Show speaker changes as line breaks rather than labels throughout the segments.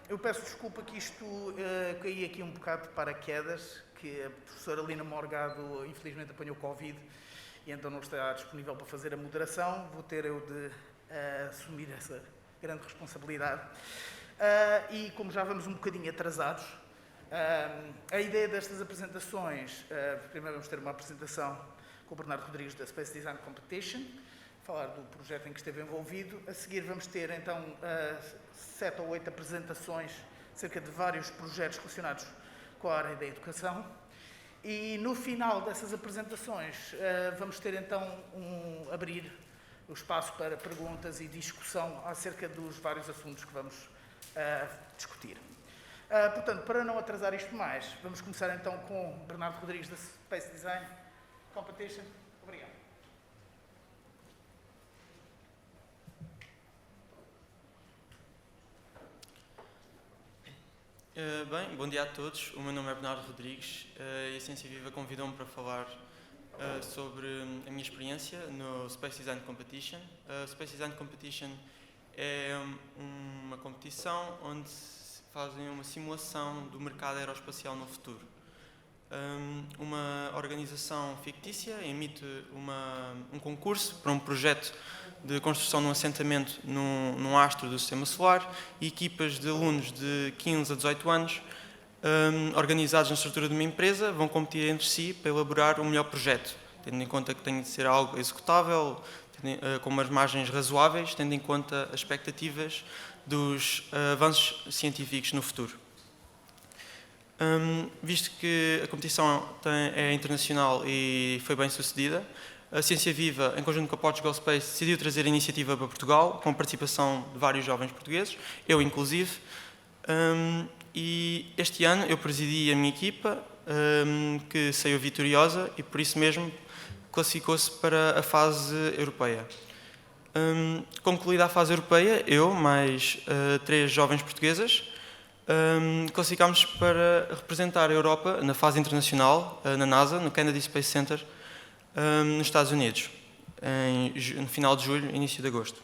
Eu peço desculpa que isto caí aqui um bocado de paraquedas, que a professora Lina Morgado infelizmente apanhou Covid e então não está disponível para fazer a moderação. Vou ter eu de assumir essa grande responsabilidade. E como já vamos um bocadinho atrasados, a ideia destas apresentações, primeiro vamos ter uma apresentação com o Bernardo Rodrigues da Space Design Competition, falar do projeto em que esteve envolvido. A seguir vamos ter então 7 ou 8 apresentações acerca de vários projetos relacionados com a área da educação. E no final dessas apresentações vamos ter então abrir o espaço para perguntas e discussão acerca dos vários assuntos que vamos discutir. Portanto, para não atrasar isto mais, vamos começar então com Bernardo Rodrigues da Space Design Competition. Obrigado.
Bem, bom dia a todos. O meu nome é Bernardo Rodrigues e a Ciência Viva convidou-me para falar sobre a minha experiência no Space Design Competition. Space Design Competition é uma competição onde fazem uma simulação do mercado aeroespacial no futuro. Uma organização fictícia emite um concurso para um projeto de construção de um assentamento num astro do Sistema Solar e equipas de alunos de 15 a 18 anos, organizados na estrutura de uma empresa, vão competir entre si para elaborar o melhor projeto, tendo em conta que tem de ser algo executável, com umas margens razoáveis, tendo em conta as expectativas dos avanços científicos no futuro. Visto que a competição é internacional e foi bem sucedida, a Ciência Viva, em conjunto com a Portugal Space, decidiu trazer a iniciativa para Portugal, com a participação de vários jovens portugueses, eu inclusive, e este ano eu presidi a minha equipa, que saiu vitoriosa e por isso mesmo classificou-se para a fase europeia. Concluída a fase europeia, eu mais 3 jovens portuguesas, classificámos para representar a Europa na fase internacional, na NASA, no Kennedy Space Center, nos Estados Unidos, no final de julho, início de agosto.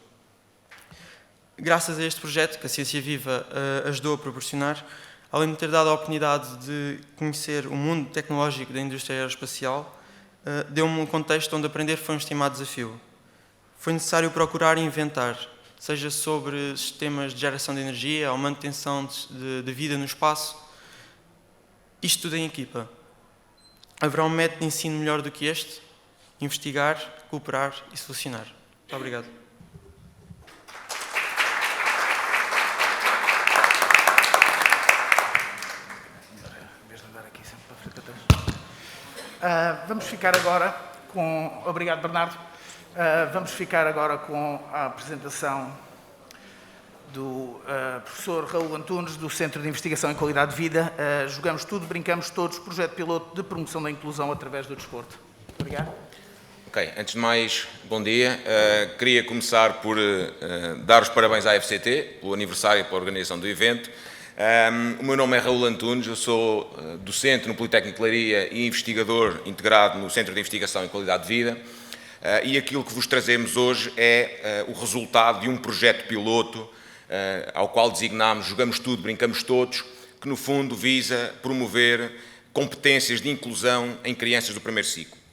Graças a este projeto que a Ciência Viva ajudou a proporcionar, além de ter dado a oportunidade de conhecer o mundo tecnológico da indústria aeroespacial, deu-me um contexto onde aprender foi um estimado desafio. Foi necessário procurar e inventar, seja sobre sistemas de geração de energia ou manutenção de vida no espaço, isto tudo em equipa. Haverá um método de ensino melhor do que este? Investigar, cooperar e solucionar. Muito obrigado.
Vamos ficar agora com... Obrigado, Bernardo. Vamos ficar agora com a apresentação do professor Raul Antunes, do Centro de Investigação em Qualidade de Vida. Jogamos tudo, brincamos todos, projeto piloto de promoção da inclusão através do desporto. Obrigado.
Ok, antes de mais, bom dia. Queria começar por dar os parabéns à FCT, pelo aniversário e pela organização do evento. O meu nome é Raul Antunes, eu sou docente no Politécnico de Leiria e investigador integrado no Centro de Investigação em Qualidade de Vida. E aquilo que vos trazemos hoje é o resultado de um projeto piloto ao qual designámos Jogamos Tudo, Brincamos Todos, que no fundo visa promover competências de inclusão em crianças do primeiro ciclo.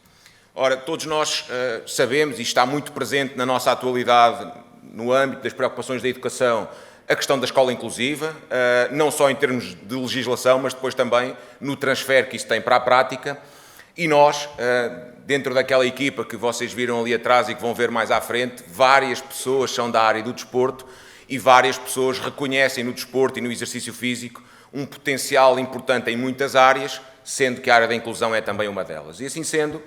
Ora, todos nós sabemos, e está muito presente na nossa atualidade, no âmbito das preocupações da educação, a questão da escola inclusiva, não só em termos de legislação, mas depois também no transfer que isso tem para a prática. E nós, dentro daquela equipa que vocês viram ali atrás e que vão ver mais à frente, várias pessoas são da área do desporto e várias pessoas reconhecem no desporto e no exercício físico um potencial importante em muitas áreas, sendo que a área da inclusão é também uma delas. E assim sendo,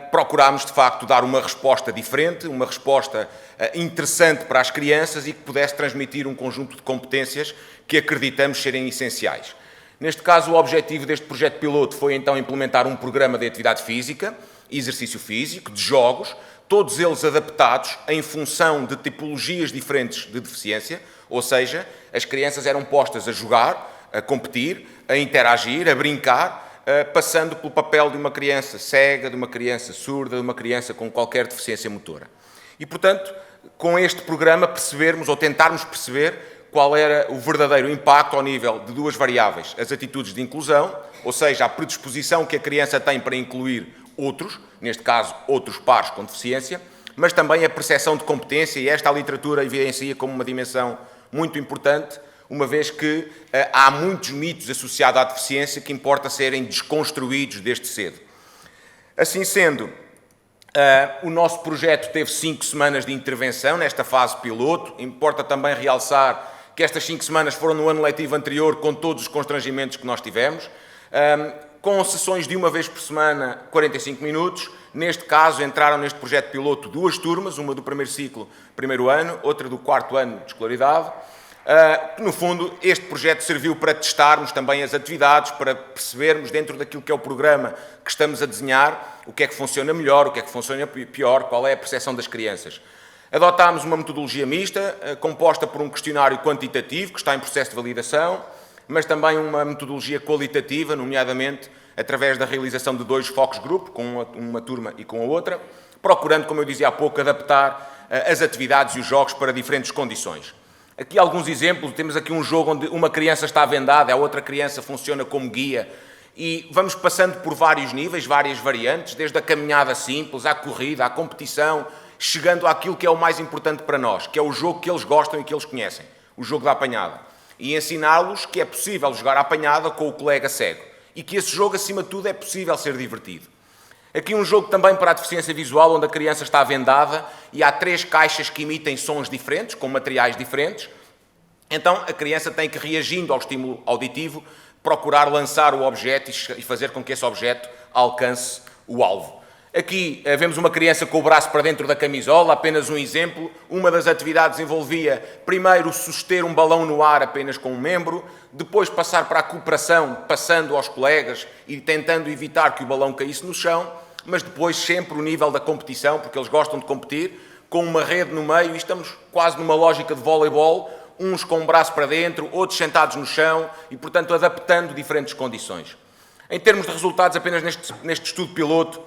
procurámos de facto dar uma resposta diferente, uma resposta interessante para as crianças e que pudesse transmitir um conjunto de competências que acreditamos serem essenciais. Neste caso, o objetivo deste projeto piloto foi então implementar um programa de atividade física, exercício físico, de jogos, todos eles adaptados em função de tipologias diferentes de deficiência, ou seja, as crianças eram postas a jogar, a competir, a interagir, a brincar, passando pelo papel de uma criança cega, de uma criança surda, de uma criança com qualquer deficiência motora. E, portanto, com este programa percebermos ou tentarmos perceber qual era o verdadeiro impacto ao nível de duas variáveis, as atitudes de inclusão, ou seja, a predisposição que a criança tem para incluir outros, neste caso outros pares com deficiência, mas também a percepção de competência, e esta a literatura evidencia como uma dimensão muito importante, uma vez que há muitos mitos associados à deficiência que importa serem desconstruídos desde cedo. Assim sendo, o nosso projeto teve 5 semanas de intervenção nesta fase piloto. Importa também realçar que estas 5 semanas foram no ano letivo anterior, com todos os constrangimentos que nós tivemos, com sessões de uma vez por semana, 45 minutos. Neste caso, entraram neste projeto piloto 2 turmas, uma do primeiro ciclo, primeiro ano, outra do 4º ano de escolaridade. No fundo, este projeto serviu para testarmos também as atividades, para percebermos, dentro daquilo que é o programa que estamos a desenhar, o que é que funciona melhor, o que é que funciona pior, qual é a percepção das crianças. Adotámos uma metodologia mista, composta por um questionário quantitativo, que está em processo de validação, mas também uma metodologia qualitativa, nomeadamente através da realização de 2 focus group, com uma turma e com a outra, procurando, como eu dizia há pouco, adaptar as atividades e os jogos para diferentes condições. Aqui alguns exemplos, temos aqui um jogo onde uma criança está vendada, a outra criança funciona como guia, e vamos passando por vários níveis, várias variantes, desde a caminhada simples, à corrida, à competição, chegando àquilo que é o mais importante para nós, que é o jogo que eles gostam e que eles conhecem, o jogo da apanhada. E ensiná-los que é possível jogar a apanhada com o colega cego, e que esse jogo, acima de tudo, é possível ser divertido. Aqui um jogo também para a deficiência visual, onde a criança está vendada e há 3 caixas que emitem sons diferentes, com materiais diferentes. Então a criança tem que, reagindo ao estímulo auditivo, procurar lançar o objeto e fazer com que esse objeto alcance o alvo. Aqui vemos uma criança com o braço para dentro da camisola, apenas um exemplo. Uma das atividades envolvia, primeiro, suster um balão no ar apenas com um membro, depois passar para a cooperação, passando aos colegas e tentando evitar que o balão caísse no chão, mas depois sempre o nível da competição, porque eles gostam de competir, com uma rede no meio, e estamos quase numa lógica de voleibol, uns com o braço para dentro, outros sentados no chão, e, portanto, adaptando diferentes condições. Em termos de resultados, apenas neste estudo piloto,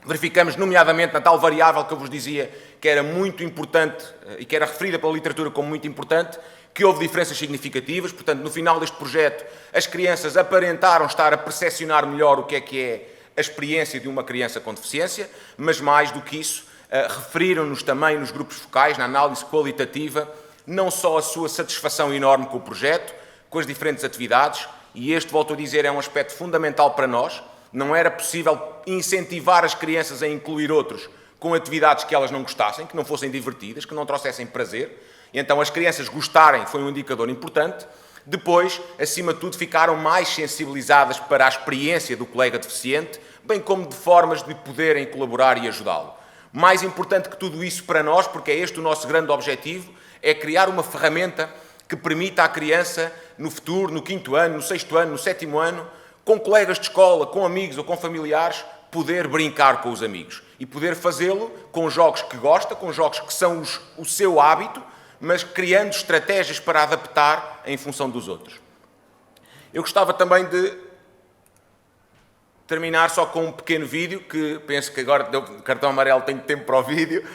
verificamos, nomeadamente, na tal variável que eu vos dizia que era muito importante e que era referida pela literatura como muito importante, que houve diferenças significativas. Portanto, no final deste projeto, as crianças aparentaram estar a percepcionar melhor o que é a experiência de uma criança com deficiência, mas mais do que isso, referiram-nos também nos grupos focais, na análise qualitativa, não só a sua satisfação enorme com o projeto, com as diferentes atividades, e este, volto a dizer, é um aspecto fundamental para nós. Não era possível incentivar as crianças a incluir outros com atividades que elas não gostassem, que não fossem divertidas, que não trouxessem prazer. E então as crianças gostarem foi um indicador importante. Depois, acima de tudo, ficaram mais sensibilizadas para a experiência do colega deficiente, bem como de formas de poderem colaborar e ajudá-lo. Mais importante que tudo isso para nós, porque é este o nosso grande objetivo, é criar uma ferramenta que permita à criança, no futuro, no 5º ano, no 6º ano, no 7º ano, com colegas de escola, com amigos ou com familiares, poder brincar com os amigos. E poder fazê-lo com jogos que gosta, com jogos que são o seu hábito, mas criando estratégias para adaptar em função dos outros. Eu gostava também de terminar só com um pequeno vídeo, que penso que agora deu cartão amarelo, tenho tempo para o vídeo,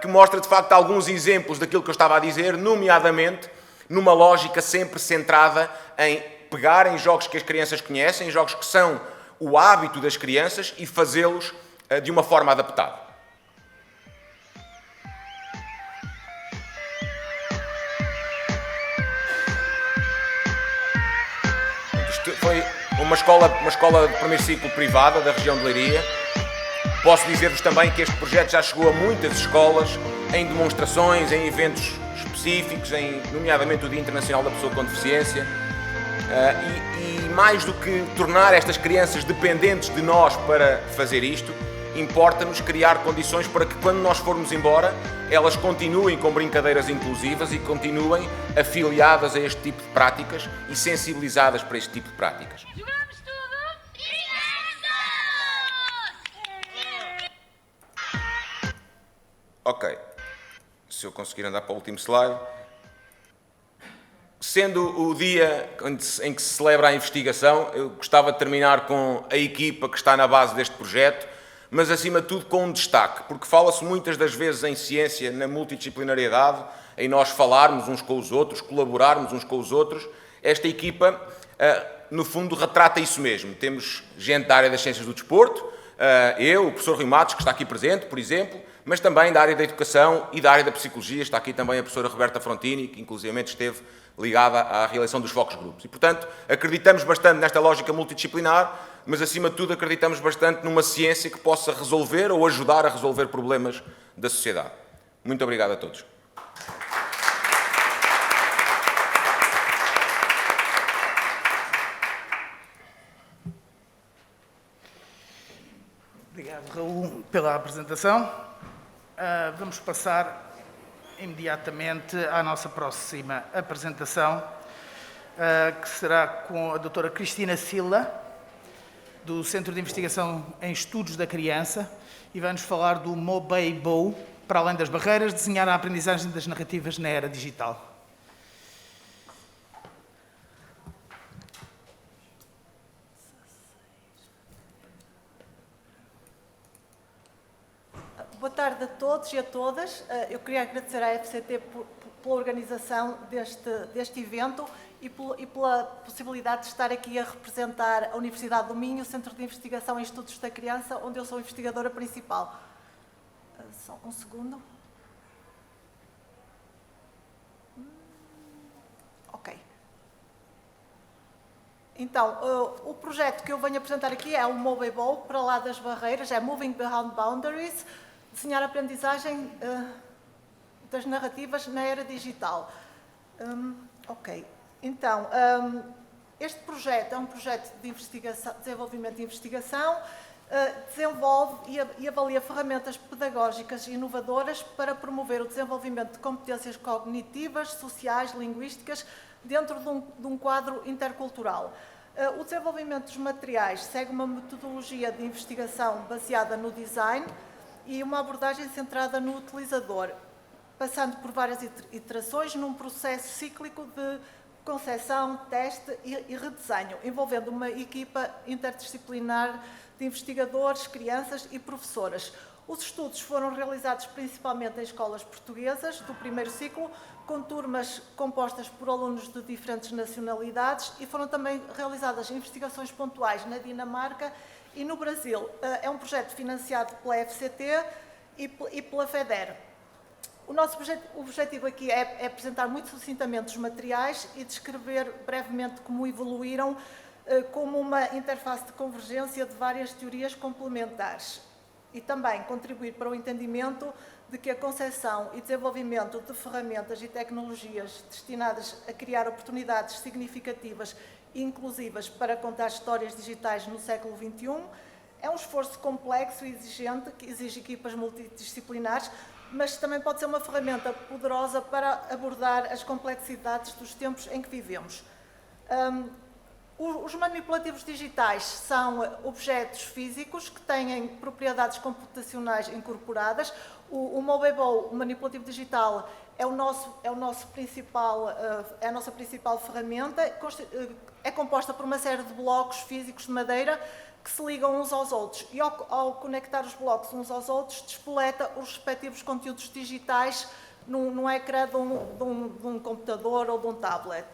que mostra de facto alguns exemplos daquilo que eu estava a dizer, nomeadamente numa lógica sempre centrada em pegar em jogos que as crianças conhecem, jogos que são o hábito das crianças, e fazê-los de uma forma adaptada. Isto foi uma escola de primeiro ciclo privada da região de Leiria. Posso dizer-vos também que este projeto já chegou a muitas escolas, em demonstrações, em eventos específicos, nomeadamente o Dia Internacional da Pessoa com Deficiência. E mais do que tornar estas crianças dependentes de nós para fazer isto, importa-nos criar condições para que, quando nós formos embora, elas continuem com brincadeiras inclusivas e continuem afiliadas a este tipo de práticas e sensibilizadas para este tipo de práticas.
Jogamos tudo e ganhamos todos!
Ok, se eu conseguir andar para o último slide. Sendo o dia em que se celebra a investigação, eu gostava de terminar com a equipa que está na base deste projeto, mas acima de tudo com um destaque, porque fala-se muitas das vezes em ciência, na multidisciplinariedade, em nós falarmos uns com os outros, colaborarmos uns com os outros. Esta equipa, no fundo, retrata isso mesmo. Temos gente da área das ciências do desporto, eu, o professor Rui Matos, que está aqui presente, por exemplo, mas também da área da educação e da área da psicologia. Está aqui também a professora Roberta Frontini, que inclusivamente esteve ligada à realização dos focus groups. E, portanto, acreditamos bastante nesta lógica multidisciplinar, mas, acima de tudo, acreditamos bastante numa ciência que possa resolver ou ajudar a resolver problemas da sociedade. Muito obrigado a todos.
Obrigado, Raul, pela apresentação. Vamos passar imediatamente à nossa próxima apresentação, que será com a doutora Cristina Silla, do Centro de Investigação em Estudos da Criança, e vai-nos falar do Mobeibo, para além das barreiras, desenhar a aprendizagem das narrativas na era digital.
Boa tarde a todos e a todas. Eu queria agradecer à FCT pela organização deste evento e pela possibilidade de estar aqui a representar a Universidade do Minho, o Centro de Investigação em Estudos da Criança, onde eu sou investigadora principal. Só um segundo. Ok. Então, o projeto que eu venho apresentar aqui é o Mobeibo, para lá das barreiras, é Moving Beyond Boundaries, desenhar a aprendizagem das narrativas na era digital. Ok. Então, este projeto é um projeto de desenvolvimento de investigação, desenvolve e avalia ferramentas pedagógicas inovadoras para promover o desenvolvimento de competências cognitivas, sociais, linguísticas, dentro de um quadro intercultural. O desenvolvimento dos materiais segue uma metodologia de investigação baseada no design e uma abordagem centrada no utilizador, passando por várias iterações num processo cíclico de concepção, teste e redesenho, envolvendo uma equipa interdisciplinar de investigadores, crianças e professoras. Os estudos foram realizados principalmente em escolas portuguesas do primeiro ciclo, com turmas compostas por alunos de diferentes nacionalidades, e foram também realizadas investigações pontuais na Dinamarca e no Brasil. É um projeto financiado pela FCT e pela FEDER. O nosso objetivo aqui é apresentar muito sucintamente os materiais e descrever brevemente como evoluíram como uma interface de convergência de várias teorias complementares e também contribuir para o entendimento de que a concepção e desenvolvimento de ferramentas e tecnologias destinadas a criar oportunidades significativas e inclusivas para contar histórias digitais no século XXI é um esforço complexo e exigente que exige equipas multidisciplinares, mas também pode ser uma ferramenta poderosa para abordar as complexidades dos tempos em que vivemos. Os manipulativos digitais são objetos físicos que têm propriedades computacionais incorporadas. O Mobeibo, o manipulativo digital, é a nossa principal ferramenta. É composta por uma série de blocos físicos de madeira que se ligam uns aos outros e, ao conectar os blocos uns aos outros, despoleta os respectivos conteúdos digitais num ecrã de um computador ou de um tablet.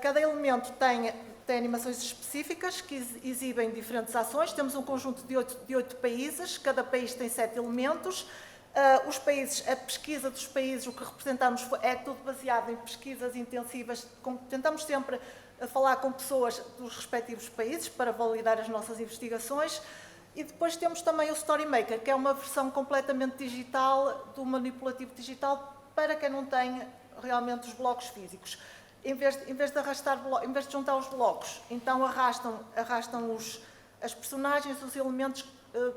Cada elemento tem animações específicas que exibem diferentes ações. Temos um conjunto de 8 países, cada país tem 7 elementos. A pesquisa dos países, o que representamos é tudo baseado em pesquisas intensivas. Tentamos sempre falar com pessoas dos respectivos países para validar as nossas investigações. E depois temos também o StoryMaker, que é uma versão completamente digital do manipulativo digital para quem não tem realmente os blocos físicos. Em vez de juntar os blocos, então arrastam as personagens, os elementos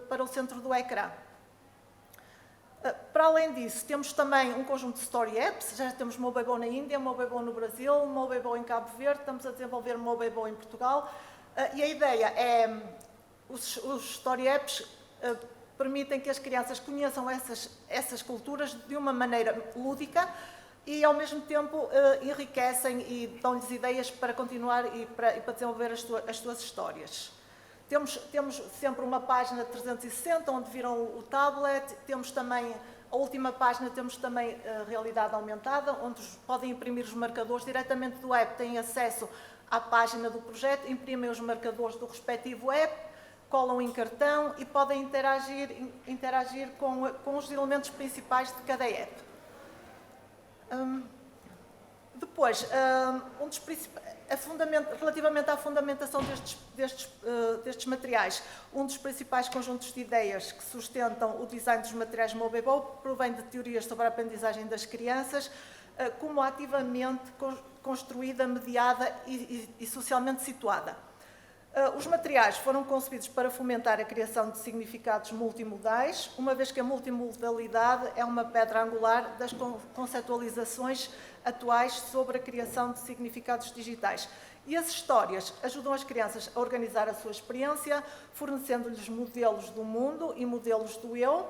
para o centro do ecrã. Para além disso, temos também um conjunto de story apps. Já temos Mobeibo na Índia, Mobeibo no Brasil, Mobeibo em Cabo Verde, estamos a desenvolver Mobeibo em Portugal. E a ideia é, os story apps permitem que as crianças conheçam essas culturas de uma maneira lúdica e, ao mesmo tempo, enriquecem e dão-lhes ideias para continuar e para desenvolver as suas histórias. Temos sempre uma página 360, onde viram o tablet. Temos também, a última página, temos também a realidade aumentada, onde podem imprimir os marcadores diretamente do app, têm acesso à página do projeto, imprimem os marcadores do respectivo app, colam em cartão e podem interagir com os elementos principais de cada app. Depois, relativamente à fundamentação destes materiais, um dos principais conjuntos de ideias que sustentam o design dos materiais Mobile provém de teorias sobre a aprendizagem das crianças, como ativamente construída, mediada e socialmente situada. Os materiais foram concebidos para fomentar a criação de significados multimodais, uma vez que a multimodalidade é uma pedra angular das conceptualizações atuais sobre a criação de significados digitais. E as histórias ajudam as crianças a organizar a sua experiência, fornecendo-lhes modelos do mundo e modelos do eu,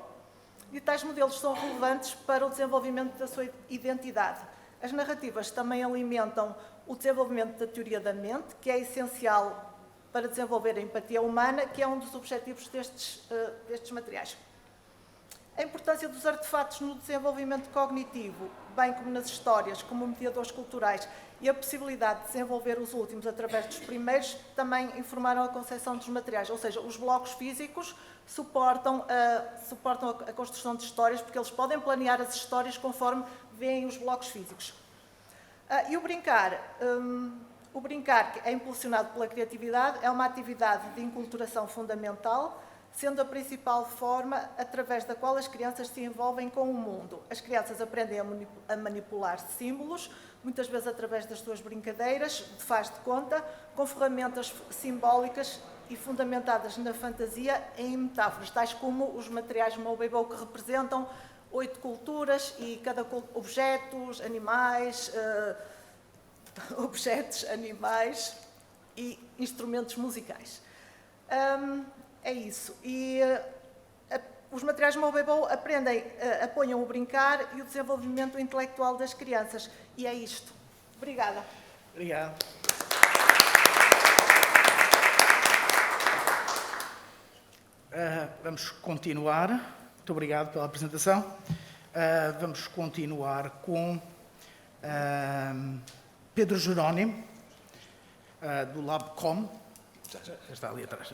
e tais modelos são relevantes para o desenvolvimento da sua identidade. As narrativas também alimentam o desenvolvimento da teoria da mente, que é essencial para desenvolver a empatia humana, que é um dos objetivos destes materiais. A importância dos artefatos no desenvolvimento cognitivo, bem como nas histórias, como mediadores culturais, e a possibilidade de desenvolver os últimos através dos primeiros, também informaram a concepção dos materiais. Ou seja, os blocos físicos suportam a construção de histórias, porque eles podem planear as histórias conforme veem os blocos físicos. E o brincar, que é impulsionado pela criatividade, é uma atividade de enculturação fundamental, sendo a principal forma através da qual as crianças se envolvem com o mundo. As crianças aprendem a manipular símbolos, muitas vezes através das suas brincadeiras, de faz de conta, com ferramentas simbólicas e fundamentadas na fantasia em metáforas, tais como os materiais Mobile, que representam 8 culturas e cada objetos, animais e instrumentos musicais. É isso. E os materiais Mobile apoiam o brincar e o desenvolvimento intelectual das crianças. E é isto. Obrigada.
Obrigado. Vamos continuar. Muito obrigado pela apresentação. Vamos continuar com Pedro Jerónimo, do LabCom. Já está ali atrás.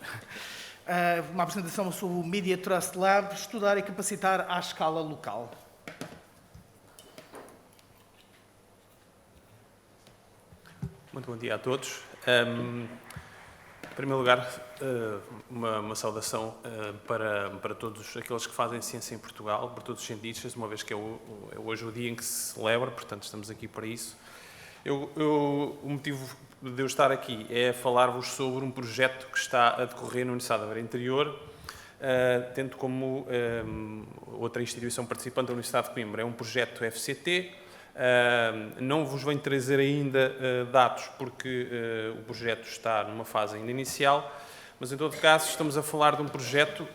Uma apresentação sobre o Media Trust Lab, estudar e capacitar à escala local.
Muito bom dia a todos. Em primeiro lugar, uma saudação para todos aqueles que fazem ciência em Portugal, para todos os cientistas, uma vez que é hoje o dia em que se celebra, portanto estamos aqui para isso. O motivo de eu estar aqui é falar-vos sobre um projeto que está a decorrer na Universidade da Beira Interior, tendo como outra instituição participante da Universidade de Coimbra. É um projeto FCT. Não vos venho trazer ainda dados, porque o projeto está numa fase ainda inicial, mas em todo caso estamos a falar de um projeto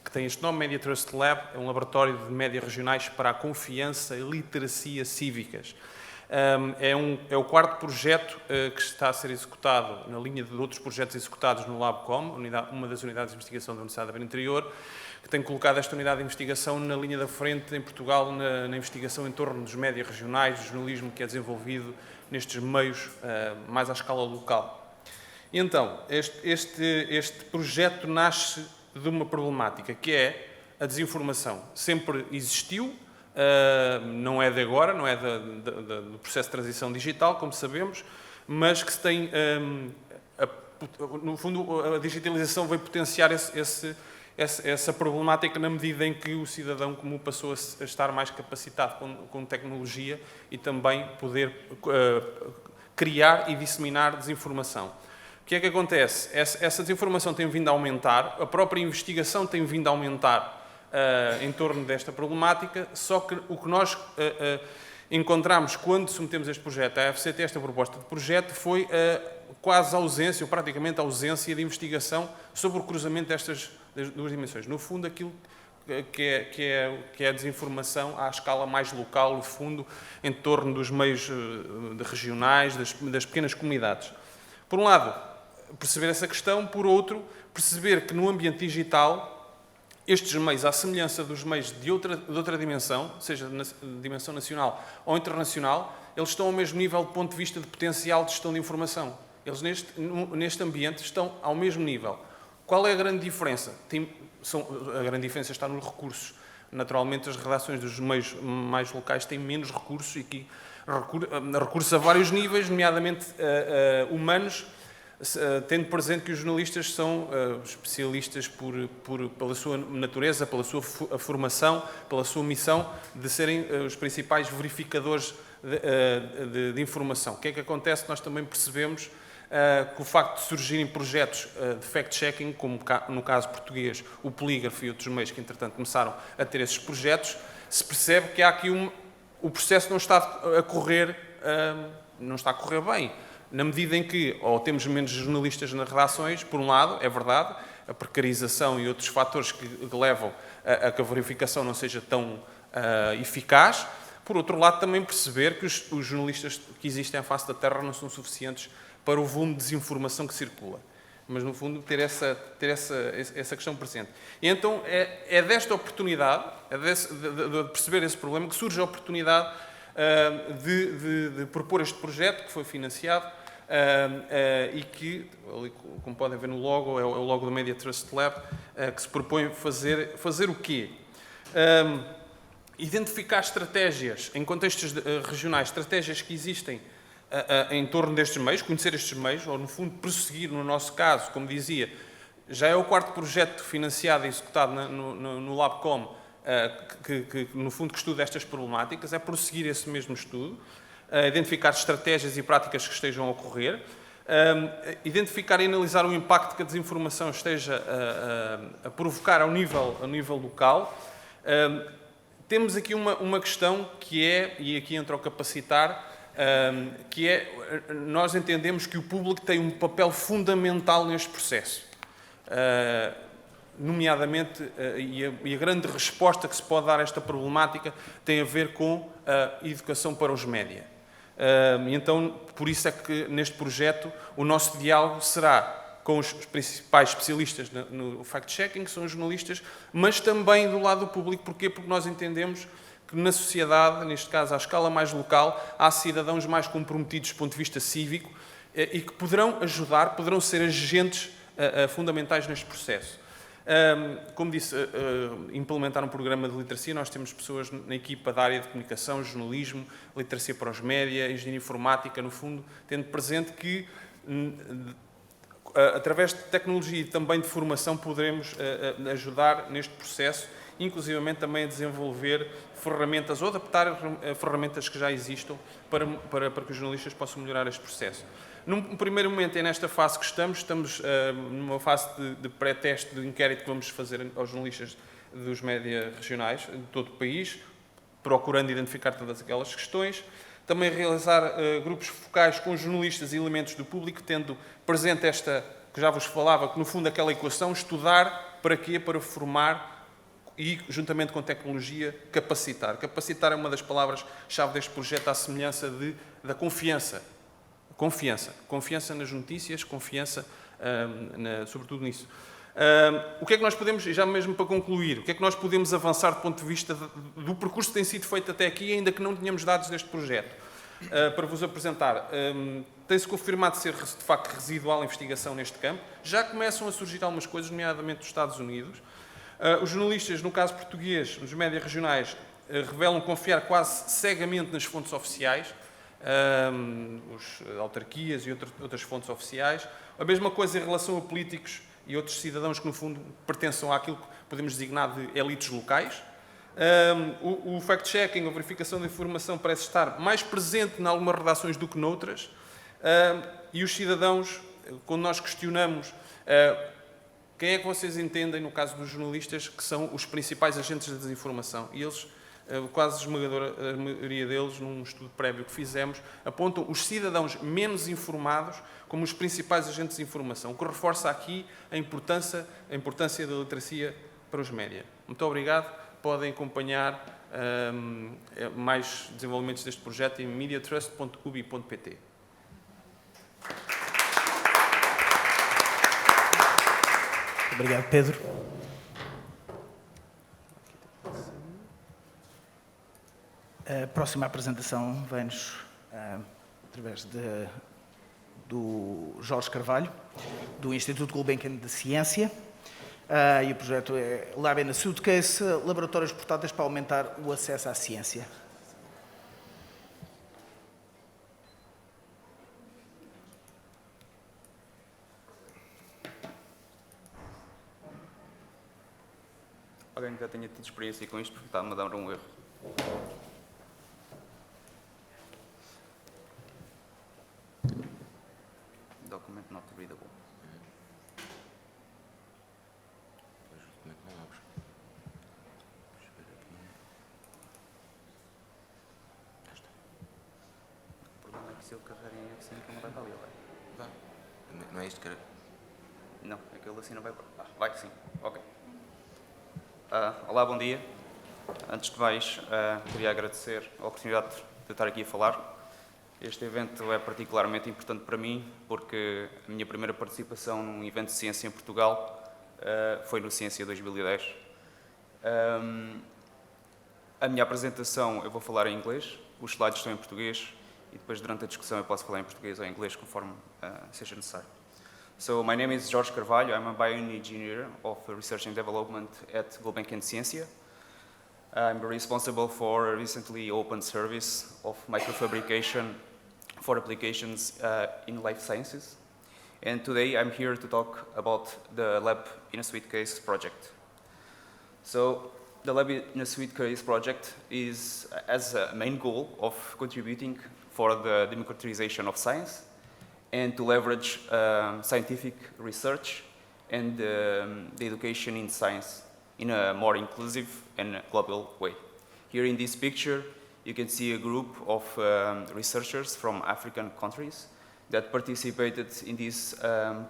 que tem este nome, Media Trust Lab, é um laboratório de média regionais para a confiança e literacia cívicas. É o quarto projeto que está a ser executado na linha de outros projetos executados no LabCom, uma das unidades de investigação da Universidade da Beira Interior, que tem colocado esta unidade de investigação na linha da frente em Portugal, na investigação em torno dos média regionais, do jornalismo que é desenvolvido nestes meios mais à escala local. E então, este projeto nasce de uma problemática, que é a desinformação. Sempre existiu, não é de agora, não é do processo de transição digital, como sabemos, mas que se tem, no fundo, a digitalização veio potenciar essa problemática na medida em que o cidadão comum passou a estar mais capacitado com tecnologia e também poder criar e disseminar desinformação. O que é que acontece? Essa desinformação tem vindo a aumentar, a própria investigação tem vindo a aumentar em torno desta problemática, só que o que nós encontramos quando submetemos este projeto à FCT, esta proposta de projeto, foi quase a ausência, ou praticamente a ausência de investigação sobre o cruzamento destas duas dimensões. No fundo, aquilo que é a desinformação à escala mais local, no fundo, em torno dos meios regionais, das pequenas comunidades. Por um lado, perceber essa questão. Por outro, perceber que no ambiente digital, estes meios, à semelhança dos meios de outra dimensão, seja de dimensão nacional ou internacional, eles estão ao mesmo nível do ponto de vista de potencial de gestão de informação. Eles neste ambiente estão ao mesmo nível. Qual é a grande diferença? A grande diferença está nos recursos. Naturalmente, as redações dos meios mais locais têm menos recursos e que recursos a vários níveis, nomeadamente humanos, tendo presente que os jornalistas são especialistas pela sua natureza, pela sua formação, pela sua missão de serem os principais verificadores de informação. O que é que acontece? Nós também percebemos que o facto de surgirem projetos de fact-checking, como no caso português, o Polígrafo e outros meios que, entretanto, começaram a ter esses projetos, se percebe que há aqui o processo não está a correr bem, na medida em que ou temos menos jornalistas nas redações, por um lado, é verdade, a precarização e outros fatores que levam a que a verificação não seja tão eficaz. Por outro lado, também perceber que os jornalistas que existem à face da Terra não são suficientes para o volume de desinformação que circula. Mas, no fundo, ter essa questão presente. E então, é desta oportunidade, de perceber esse problema, que surge a oportunidade de propor este projeto, que foi financiado, e que, como podem ver no logo, é o logo do Media Trust Lab, que se propõe fazer o quê? Identificar estratégias, em contextos regionais, estratégias que existem em torno destes meios, conhecer estes meios, ou, no fundo, prosseguir, no nosso caso, como dizia, já é o 4º projeto financiado e executado no LabCom, que, no fundo, que estuda estas problemáticas, é prosseguir esse mesmo estudo, identificar estratégias e práticas que estejam a ocorrer, identificar e analisar o impacto que a desinformação esteja a provocar ao nível local. Temos aqui uma questão que é, e aqui entra o capacitar, que é, nós entendemos que o público tem um papel fundamental neste processo, nomeadamente, e a grande resposta que se pode dar a esta problemática tem a ver com a educação para os média. Então, por isso é que neste projeto o nosso diálogo será com os principais especialistas no fact-checking, que são os jornalistas, mas também do lado do público. Porquê? Porque nós entendemos que na sociedade, neste caso à escala mais local, há cidadãos mais comprometidos do ponto de vista cívico e que poderão ajudar, poderão ser agentes fundamentais neste processo. Como disse, implementar um programa de literacia, nós temos pessoas na equipa da área de comunicação, jornalismo, literacia para os média, engenharia informática, no fundo, tendo presente que através de tecnologia e também de formação poderemos ajudar neste processo, inclusivamente também a desenvolver ferramentas ou adaptar ferramentas que já existam para que os jornalistas possam melhorar este processo. Num primeiro momento, é nesta fase que estamos numa fase de pré-teste de inquérito que vamos fazer aos jornalistas dos média regionais de todo o país, procurando identificar todas aquelas questões. Também realizar grupos focais com jornalistas e elementos do público, tendo presente esta, que já vos falava, que no fundo aquela equação, estudar para quê? Para formar e, juntamente com tecnologia, capacitar. Capacitar é uma das palavras-chave deste projeto, à semelhança da confiança. Confiança nas notícias, confiança sobretudo nisso. O que é que nós podemos, já mesmo para concluir, o que é que nós podemos avançar do ponto de vista do percurso que tem sido feito até aqui, ainda que não tenhamos dados deste projeto? Para vos apresentar, tem-se confirmado ser de facto residual a investigação neste campo. Já começam a surgir algumas coisas, nomeadamente dos Estados Unidos. Os jornalistas, no caso português, nos média regionais, revelam confiar quase cegamente nas fontes oficiais, autarquias e outras fontes oficiais. A mesma coisa em relação a políticos e outros cidadãos que, no fundo, pertencem àquilo que podemos designar de elites locais. O fact-checking, a verificação da informação, parece estar mais presente em algumas redações do que noutras. E os cidadãos, quando nós questionamos quem é que vocês entendem, no caso dos jornalistas, que são os principais agentes da desinformação, e eles, quase esmagadora a maioria deles, num estudo prévio que fizemos, apontam os cidadãos menos informados como os principais agentes de informação, o que reforça aqui a importância da literacia para os média. Muito obrigado. Podem acompanhar mais desenvolvimentos deste projeto em mediatrust.ubi.pt.
Obrigado, Pedro. A próxima apresentação vem-nos através do Jorge Carvalho, do Instituto Gulbenkian de Ciência. E o projeto é Lab in a Suitcase, laboratórios portáteis para aumentar o acesso à ciência.
Alguém que já tenha tido experiência com isto, porque está-me a dar um erro. Document not readable. O problema é que se eu carregar em F5 não vai para ali, vai?
Não é isto que era?
Não, aquele assim não vai para... vai sim, ok. Olá, bom dia. Antes de mais, queria agradecer a oportunidade de estar aqui a falar. Este evento é particularmente importante para mim, porque a minha primeira participação num evento de ciência em Portugal foi no Ciência 2010. A minha apresentação eu vou falar em inglês, os slides estão em português, e depois durante a discussão eu posso falar em português ou em inglês, conforme seja necessário. So, my name is Jorge Carvalho. I'm a bioengineer of research and development at Gulbenkian Ciência. I'm responsible for a recently opened service of microfabrication for applications in life sciences. And today I'm here to talk about the Lab in a Suitcase project. So, the Lab in a Suitcase project has a main goal of contributing for the democratization of science and to leverage scientific research and the education in science in a more inclusive and global way. Here in this picture, you can see a group of researchers from African countries that participated in this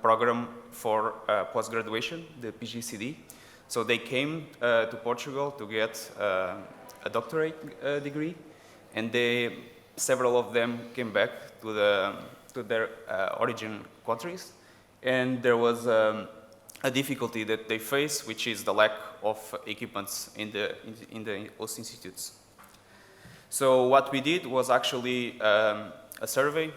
program for post-graduation, the PGCD. So they came to Portugal to get a doctorate degree, and several of them came back to their origin countries, and there was a difficulty that they face, which is the lack of equipments in the host institutes. So what we did was actually a survey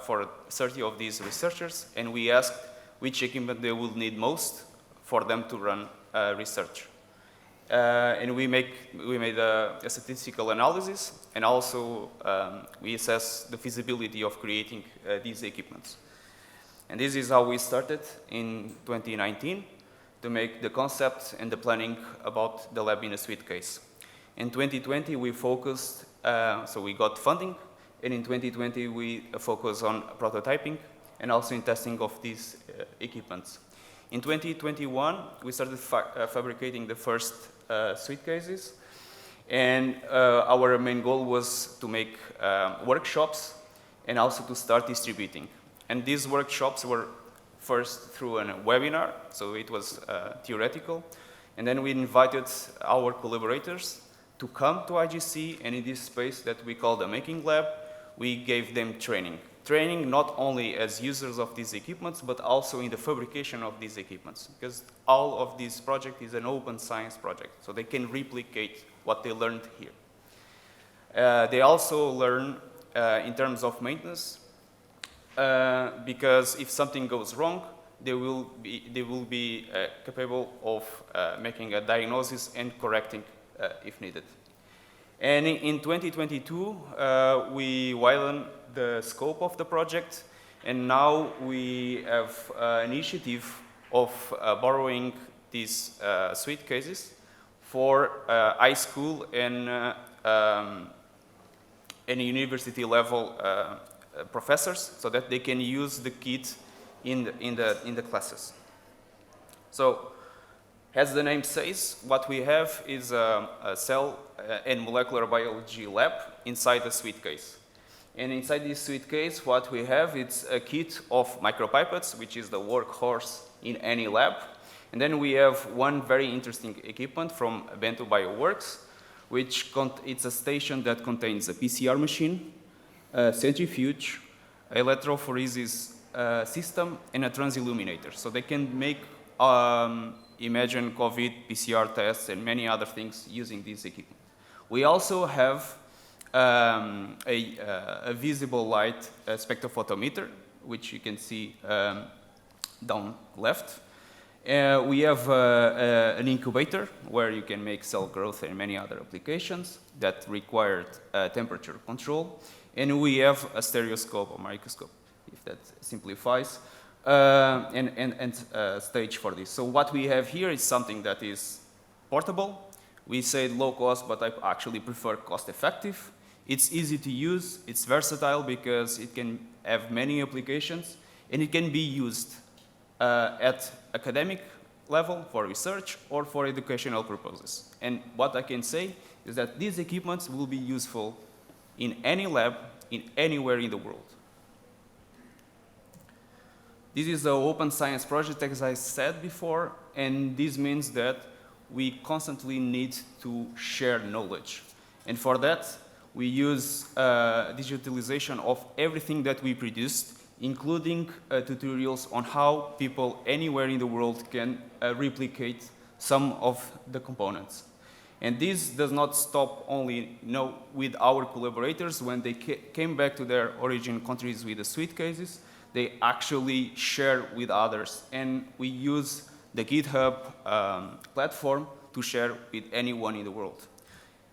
for 30 of these researchers, and we asked which equipment they will need most for them to run research. And we made a statistical analysis, and also we assessed the feasibility of creating these equipments. And this is how we started in 2019 to make the concept and the planning about the Lab in a Suitcase. In 2020, we focused, so we got funding, and in 2020, we focused on prototyping and also in testing of these equipments. In 2021, we started fabricating the first suitcases, and our main goal was to make workshops and also to start distributing. And these workshops were first through a webinar, so it was theoretical, and then we invited our collaborators to come to IGC, and in this space that we call the Making Lab, we gave them training. Training not only as users of these equipments, but also in the fabrication of these equipments, because all of this project is an open science project, so they can replicate what they learned here. They also learn in terms of maintenance, because if something goes wrong, they will be capable of making a diagnosis and correcting if needed. And in 2022, we widened the scope of the project, and now we have an initiative of borrowing these suitcases for high school and university level professors, so that they can use the kit in the classes. So, as the name says, what we have is a cell and molecular biology lab inside the suitcase. And inside this suitcase, what we have is a kit of micropipettes, which is the workhorse in any lab. And then we have one very interesting equipment from Bento Bioworks, which it's a station that contains a PCR machine, a centrifuge, electrophoresis system, and a transilluminator. So they can make imagine COVID, PCR tests, and many other things using this equipment. We also have a visible light spectrophotometer, which you can see down left. We have an incubator where you can make cell growth and many other applications that required temperature control. And we have a stereoscope or microscope, if that simplifies, and stage for this. So what we have here is something that is portable. We say low cost, but I actually prefer cost effective. It's easy to use, it's versatile because it can have many applications, and it can be used at academic level for research or for educational purposes. And what I can say is that these equipments will be useful in any lab, anywhere in the world. This is an open science project, as I said before, and this means that we constantly need to share knowledge. And for that, we use digitalization of everything that we produced, including tutorials on how people anywhere in the world can replicate some of the components. And this does not stop only with our collaborators. When they came back to their origin countries with the suitcases, they actually share with others. And we use the GitHub platform to share with anyone in the world.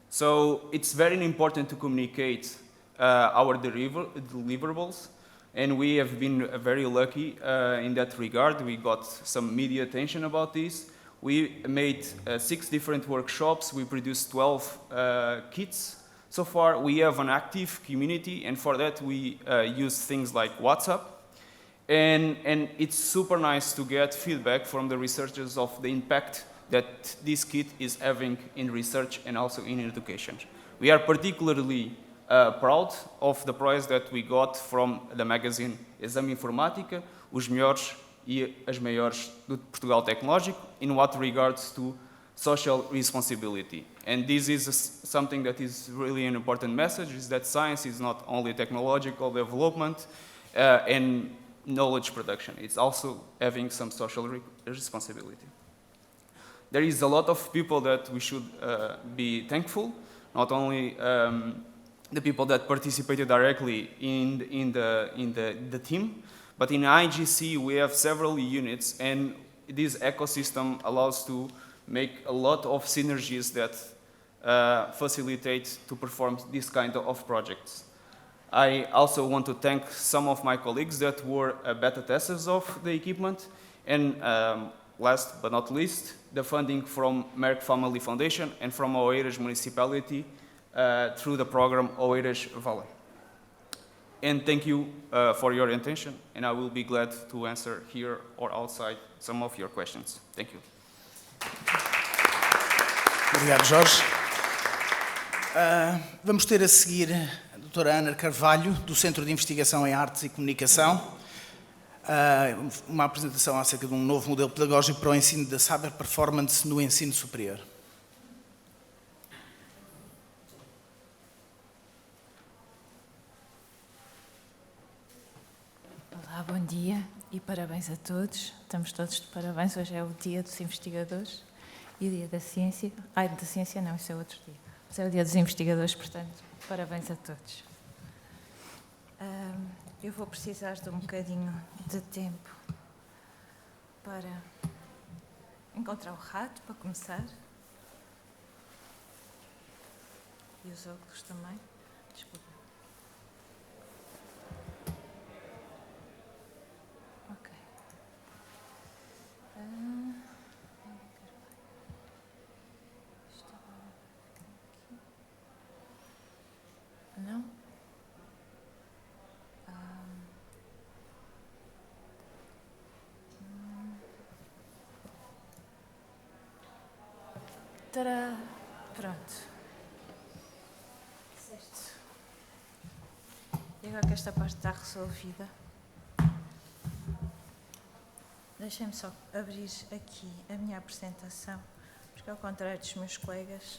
So it's very important to communicate our deliverables. And we have been very lucky in that regard. We got some media attention about this. We made 6 different workshops. We produced 12 kits. So far, we have an active community, and for that, we use things like WhatsApp. And it's super nice to get feedback from the researchers of the impact that this kit is having in research and also in education. We are particularly proud of the prize that we got from the magazine Exame Informática, os melhores e as maiores do Portugal Tecnológico, in what regards to social responsibility. And this is something that is really an important message, is that science is not only technological development and knowledge production, it's also having some social responsibility. There is a lot of people that we should be thankful, not only the people that participated directly in the team, but in IGC we have several units, and this ecosystem allows to make a lot of synergies that facilitate to perform this kind of projects. I also want to thank some of my colleagues that were beta testers of the equipment, and last but not least, the funding from Merck Family Foundation and from Oeiras Municipality through the program Oeiras Valley. And thank you for your attention, and I will be glad to answer here or outside some of your questions. Thank you.
Obrigado, Jorge. Vamos ter a seguir a doutora Ana Carvalho, do Centro de Investigação em Artes e Comunicação, uma apresentação acerca de um novo modelo pedagógico para o ensino da cyber performance no ensino superior.
Olá, bom dia e parabéns a todos. Estamos todos de parabéns. Hoje é o dia dos investigadores e o dia da ciência. Ai, da ciência não, isso é outro dia. Mas é o dia dos investigadores, portanto, parabéns a todos. Eu vou precisar de um bocadinho de tempo para encontrar o rato, para começar. E os óculos também. Desculpa. Ok. Não? Tará. Pronto. Certo. E agora que esta parte está resolvida, deixem-me só abrir aqui a minha apresentação, porque ao contrário dos meus colegas,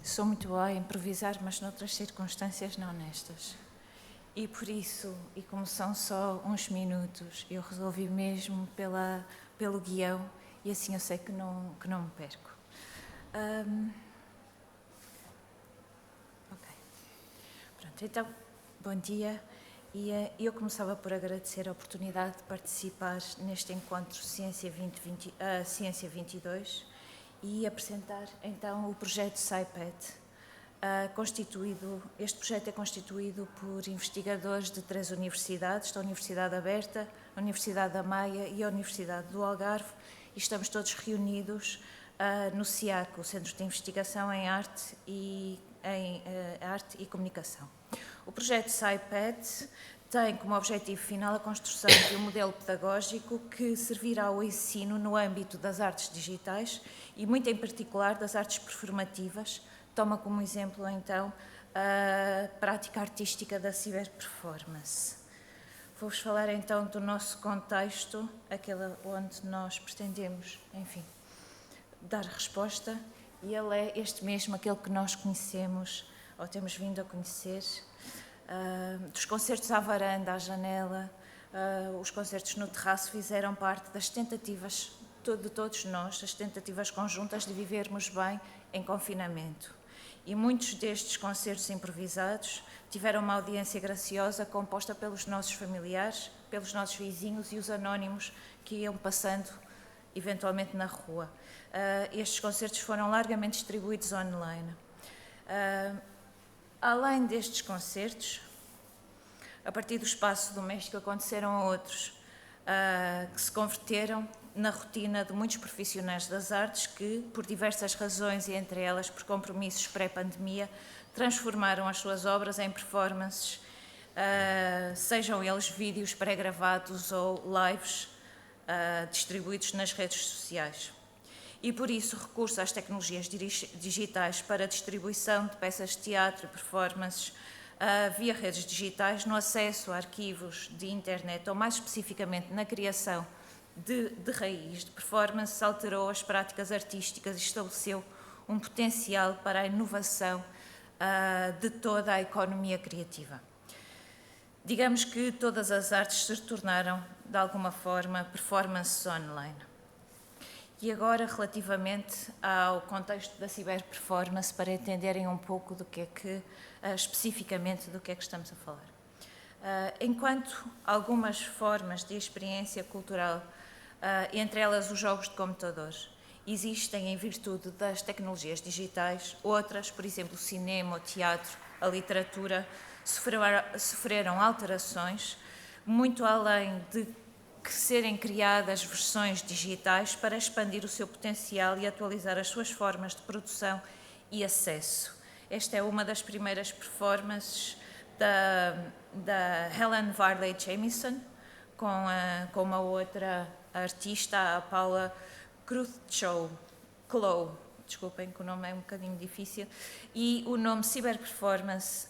sou muito boa a improvisar, mas noutras circunstâncias não nestas. E por isso, e como são só uns minutos, eu resolvi mesmo pelo guião e assim eu sei que não me perco. Ok. Pronto, então, bom dia. E eu começava por agradecer a oportunidade de participar neste encontro Ciência 22 e apresentar então o projeto SciPad. Este projeto é constituído por investigadores de 3 universidades, da Universidade Aberta, a Universidade da Maia e a Universidade do Algarve, e estamos todos reunidos no CIAC, o Centro de Investigação em Arte e Comunicação. O projeto SciPad tem como objetivo final a construção de um modelo pedagógico que servirá ao ensino no âmbito das artes digitais e, muito em particular, das artes performativas. Toma como exemplo, então, a prática artística da ciberperformance. Vou-vos falar, então, do nosso contexto, aquele onde nós pretendemos, enfim, dar resposta, e ele é este mesmo, aquele que nós conhecemos, ou temos vindo a conhecer, dos concertos à varanda, à janela, os concertos no terraço fizeram parte das tentativas de todos nós, as tentativas conjuntas de vivermos bem em confinamento. E muitos destes concertos improvisados tiveram uma audiência graciosa composta pelos nossos familiares, pelos nossos vizinhos e os anónimos que iam passando eventualmente na rua. Estes concertos foram largamente distribuídos online. Além destes concertos, a partir do espaço doméstico aconteceram outros que se converteram na rotina de muitos profissionais das artes que, por diversas razões e entre elas por compromissos pré-pandemia, transformaram as suas obras em performances, sejam eles vídeos pré-gravados ou lives distribuídos nas redes sociais. E por isso recurso às tecnologias digitais para a distribuição de peças de teatro e performances via redes digitais no acesso a arquivos de internet ou mais especificamente na criação de raiz de performance alterou as práticas artísticas e estabeleceu um potencial para a inovação de toda a economia criativa. Digamos que todas as artes se tornaram, de alguma forma, performances online. E agora, relativamente ao contexto da ciberperformance, para entenderem um pouco do que é que, especificamente, do que é que estamos a falar. Enquanto algumas formas de experiência cultural, entre elas os jogos de computador, existem em virtude das tecnologias digitais, outras, por exemplo, o cinema, o teatro, a literatura, sofreram alterações, muito além de serem criadas versões digitais para expandir o seu potencial e atualizar as suas formas de produção e acesso. Esta é uma das primeiras performances da Helen Varley Jamieson, com uma outra artista, a Paula Cruthchow, desculpem que o nome é um bocadinho difícil, e o nome Cyberperformance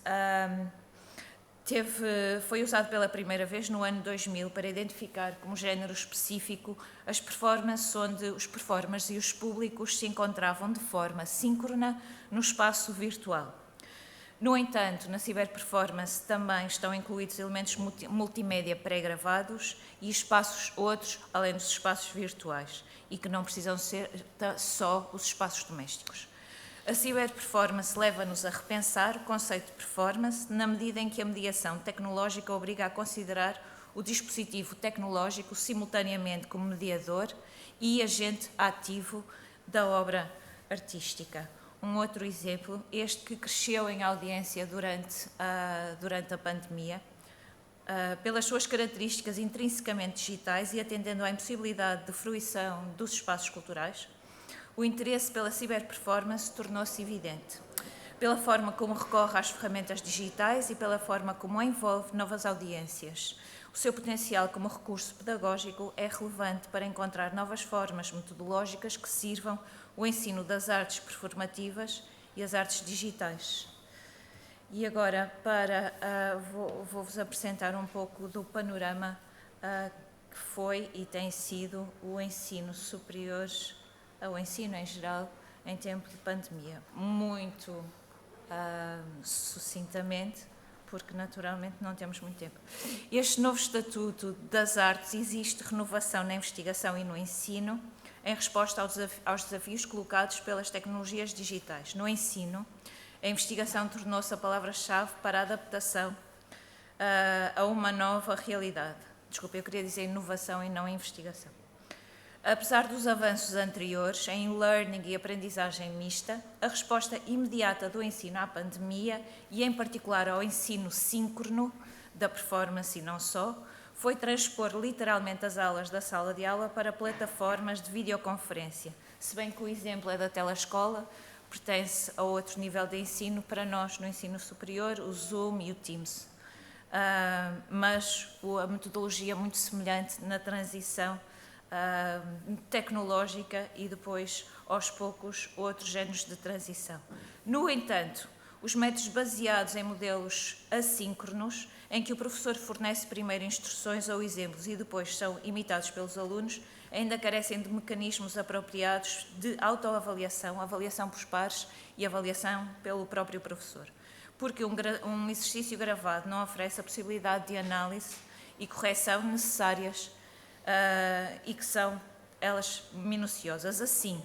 foi usado pela primeira vez no ano 2000 para identificar como género específico as performances onde os performers e os públicos se encontravam de forma síncrona no espaço virtual. No entanto, na ciberperformance também estão incluídos elementos multimédia pré-gravados e espaços outros, além dos espaços virtuais, e que não precisam ser só os espaços domésticos. A ciberperformance leva-nos a repensar o conceito de performance na medida em que a mediação tecnológica obriga a considerar o dispositivo tecnológico simultaneamente como mediador e agente ativo da obra artística. Um outro exemplo, este que cresceu em audiência durante a pandemia, pelas suas características intrinsecamente digitais e atendendo à impossibilidade de fruição dos espaços culturais, o interesse pela ciberperformance tornou-se evidente, pela forma como recorre às ferramentas digitais e pela forma como envolve novas audiências. O seu potencial como recurso pedagógico é relevante para encontrar novas formas metodológicas que sirvam o ensino das artes performativas e as artes digitais. E agora, vou-vos apresentar um pouco do panorama que foi e tem sido o ensino superior, o ensino em geral, em tempo de pandemia. Muito sucintamente, porque naturalmente não temos muito tempo. Este novo Estatuto das Artes existe renovação na investigação e no ensino, em resposta aos desafios colocados pelas tecnologias digitais. No ensino, a investigação tornou-se a palavra-chave para a adaptação a uma nova realidade. Desculpa, eu queria dizer inovação e não investigação. Apesar dos avanços anteriores em learning e aprendizagem mista, a resposta imediata do ensino à pandemia e, em particular, ao ensino síncrono da performance e não só, foi transpor literalmente as aulas da sala de aula para plataformas de videoconferência. Se bem que o exemplo é da telescola, pertence a outro nível de ensino, para nós, no ensino superior, o Zoom e o Teams. Mas a metodologia é muito semelhante na transição tecnológica e depois, aos poucos, outros géneros de transição. No entanto, os métodos baseados em modelos assíncronos, em que o professor fornece primeiro instruções ou exemplos e depois são imitados pelos alunos, ainda carecem de mecanismos apropriados de autoavaliação, avaliação por pares e avaliação pelo próprio professor. Porque um exercício gravado não oferece a possibilidade de análise e correção necessárias e que são, elas, minuciosas. Assim,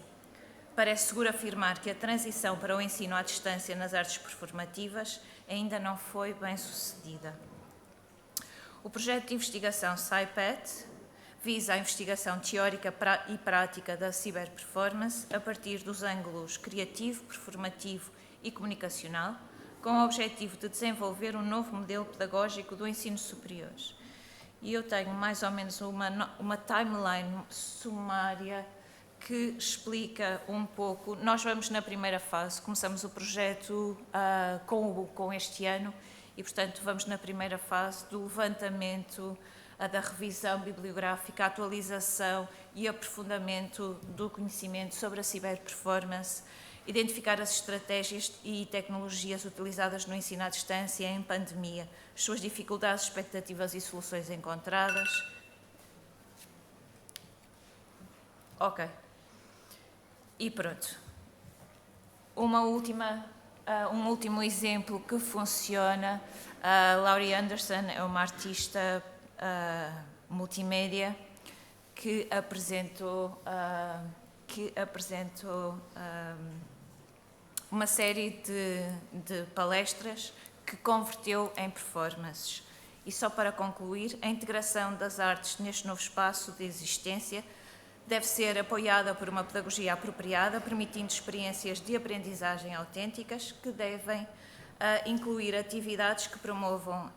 parece seguro afirmar que a transição para o ensino à distância nas artes performativas ainda não foi bem sucedida. O projeto de investigação SciPath visa a investigação teórica e prática da ciberperformance a partir dos ângulos criativo, performativo e comunicacional, com o objetivo de desenvolver um novo modelo pedagógico do ensino superior. E eu tenho mais ou menos uma timeline sumária que explica um pouco. Nós vamos na primeira fase, começamos o projeto com este ano e, portanto, vamos na primeira fase do levantamento, da revisão bibliográfica, a atualização e aprofundamento do conhecimento sobre a ciberperformance, identificar as estratégias e tecnologias utilizadas no ensino à distância em pandemia, as suas dificuldades, expectativas e soluções encontradas. Ok. E pronto. Um último exemplo que funciona. Laurie Anderson é uma artista multimédia que apresentou uma série de palestras que converteu em performances. E só para concluir, a integração das artes neste novo espaço de existência deve ser apoiada por uma pedagogia apropriada, permitindo experiências de aprendizagem autênticas que devem incluir atividades que promovam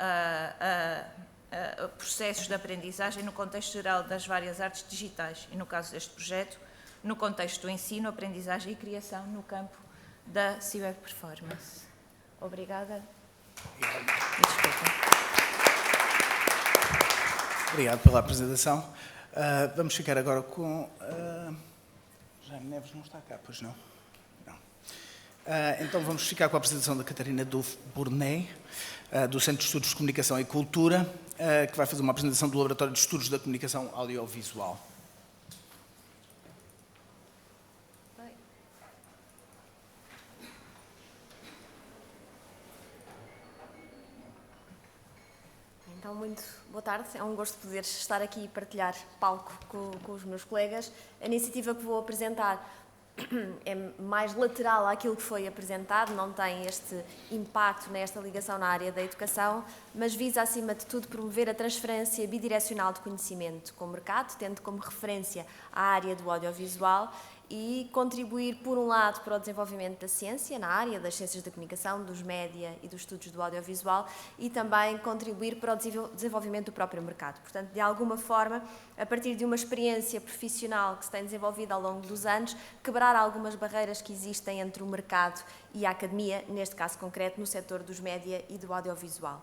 processos de aprendizagem no contexto geral das várias artes digitais e, no caso deste projeto, no contexto do ensino, aprendizagem e criação no campo da ciberperformance. Obrigada.
Obrigado pela apresentação. Vamos ficar agora com... Jaime Neves não está cá, pois não? Não. Então vamos ficar com a apresentação da Catarina Dufo-Burnet, do Centro de Estudos de Comunicação e Cultura, que vai fazer uma apresentação do Laboratório de Estudos da Comunicação Audiovisual.
Então, muito boa tarde. É um gosto poder estar aqui e partilhar palco com os meus colegas. A iniciativa que vou apresentar é mais lateral àquilo que foi apresentado, não tem este impacto nesta ligação na área da educação, mas visa, acima de tudo, promover a transferência bidirecional de conhecimento com o mercado, tendo como referência a área do audiovisual e contribuir, por um lado, para o desenvolvimento da ciência, na área das ciências da comunicação, dos média e dos estudos do audiovisual, e também contribuir para o desenvolvimento do próprio mercado. Portanto, de alguma forma, a partir de uma experiência profissional que se tem desenvolvido ao longo dos anos, quebrar algumas barreiras que existem entre o mercado e a academia, neste caso concreto, no setor dos média e do audiovisual.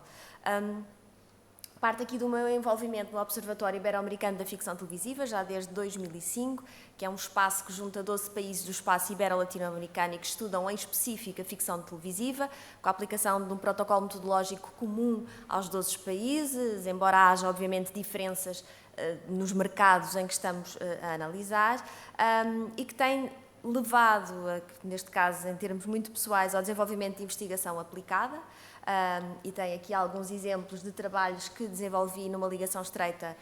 Parte aqui do meu envolvimento no Observatório Ibero-Americano da Ficção Televisiva, já desde 2005, que é um espaço que junta 12 países do espaço ibero-latino-americano e que estudam em específico a ficção televisiva, com a aplicação de um protocolo metodológico comum aos 12 países, embora haja, obviamente, diferenças nos mercados em que estamos a analisar, e que tem levado, neste caso, em termos muito pessoais, ao desenvolvimento de investigação aplicada, e tem aqui alguns exemplos de trabalhos que desenvolvi numa ligação estreita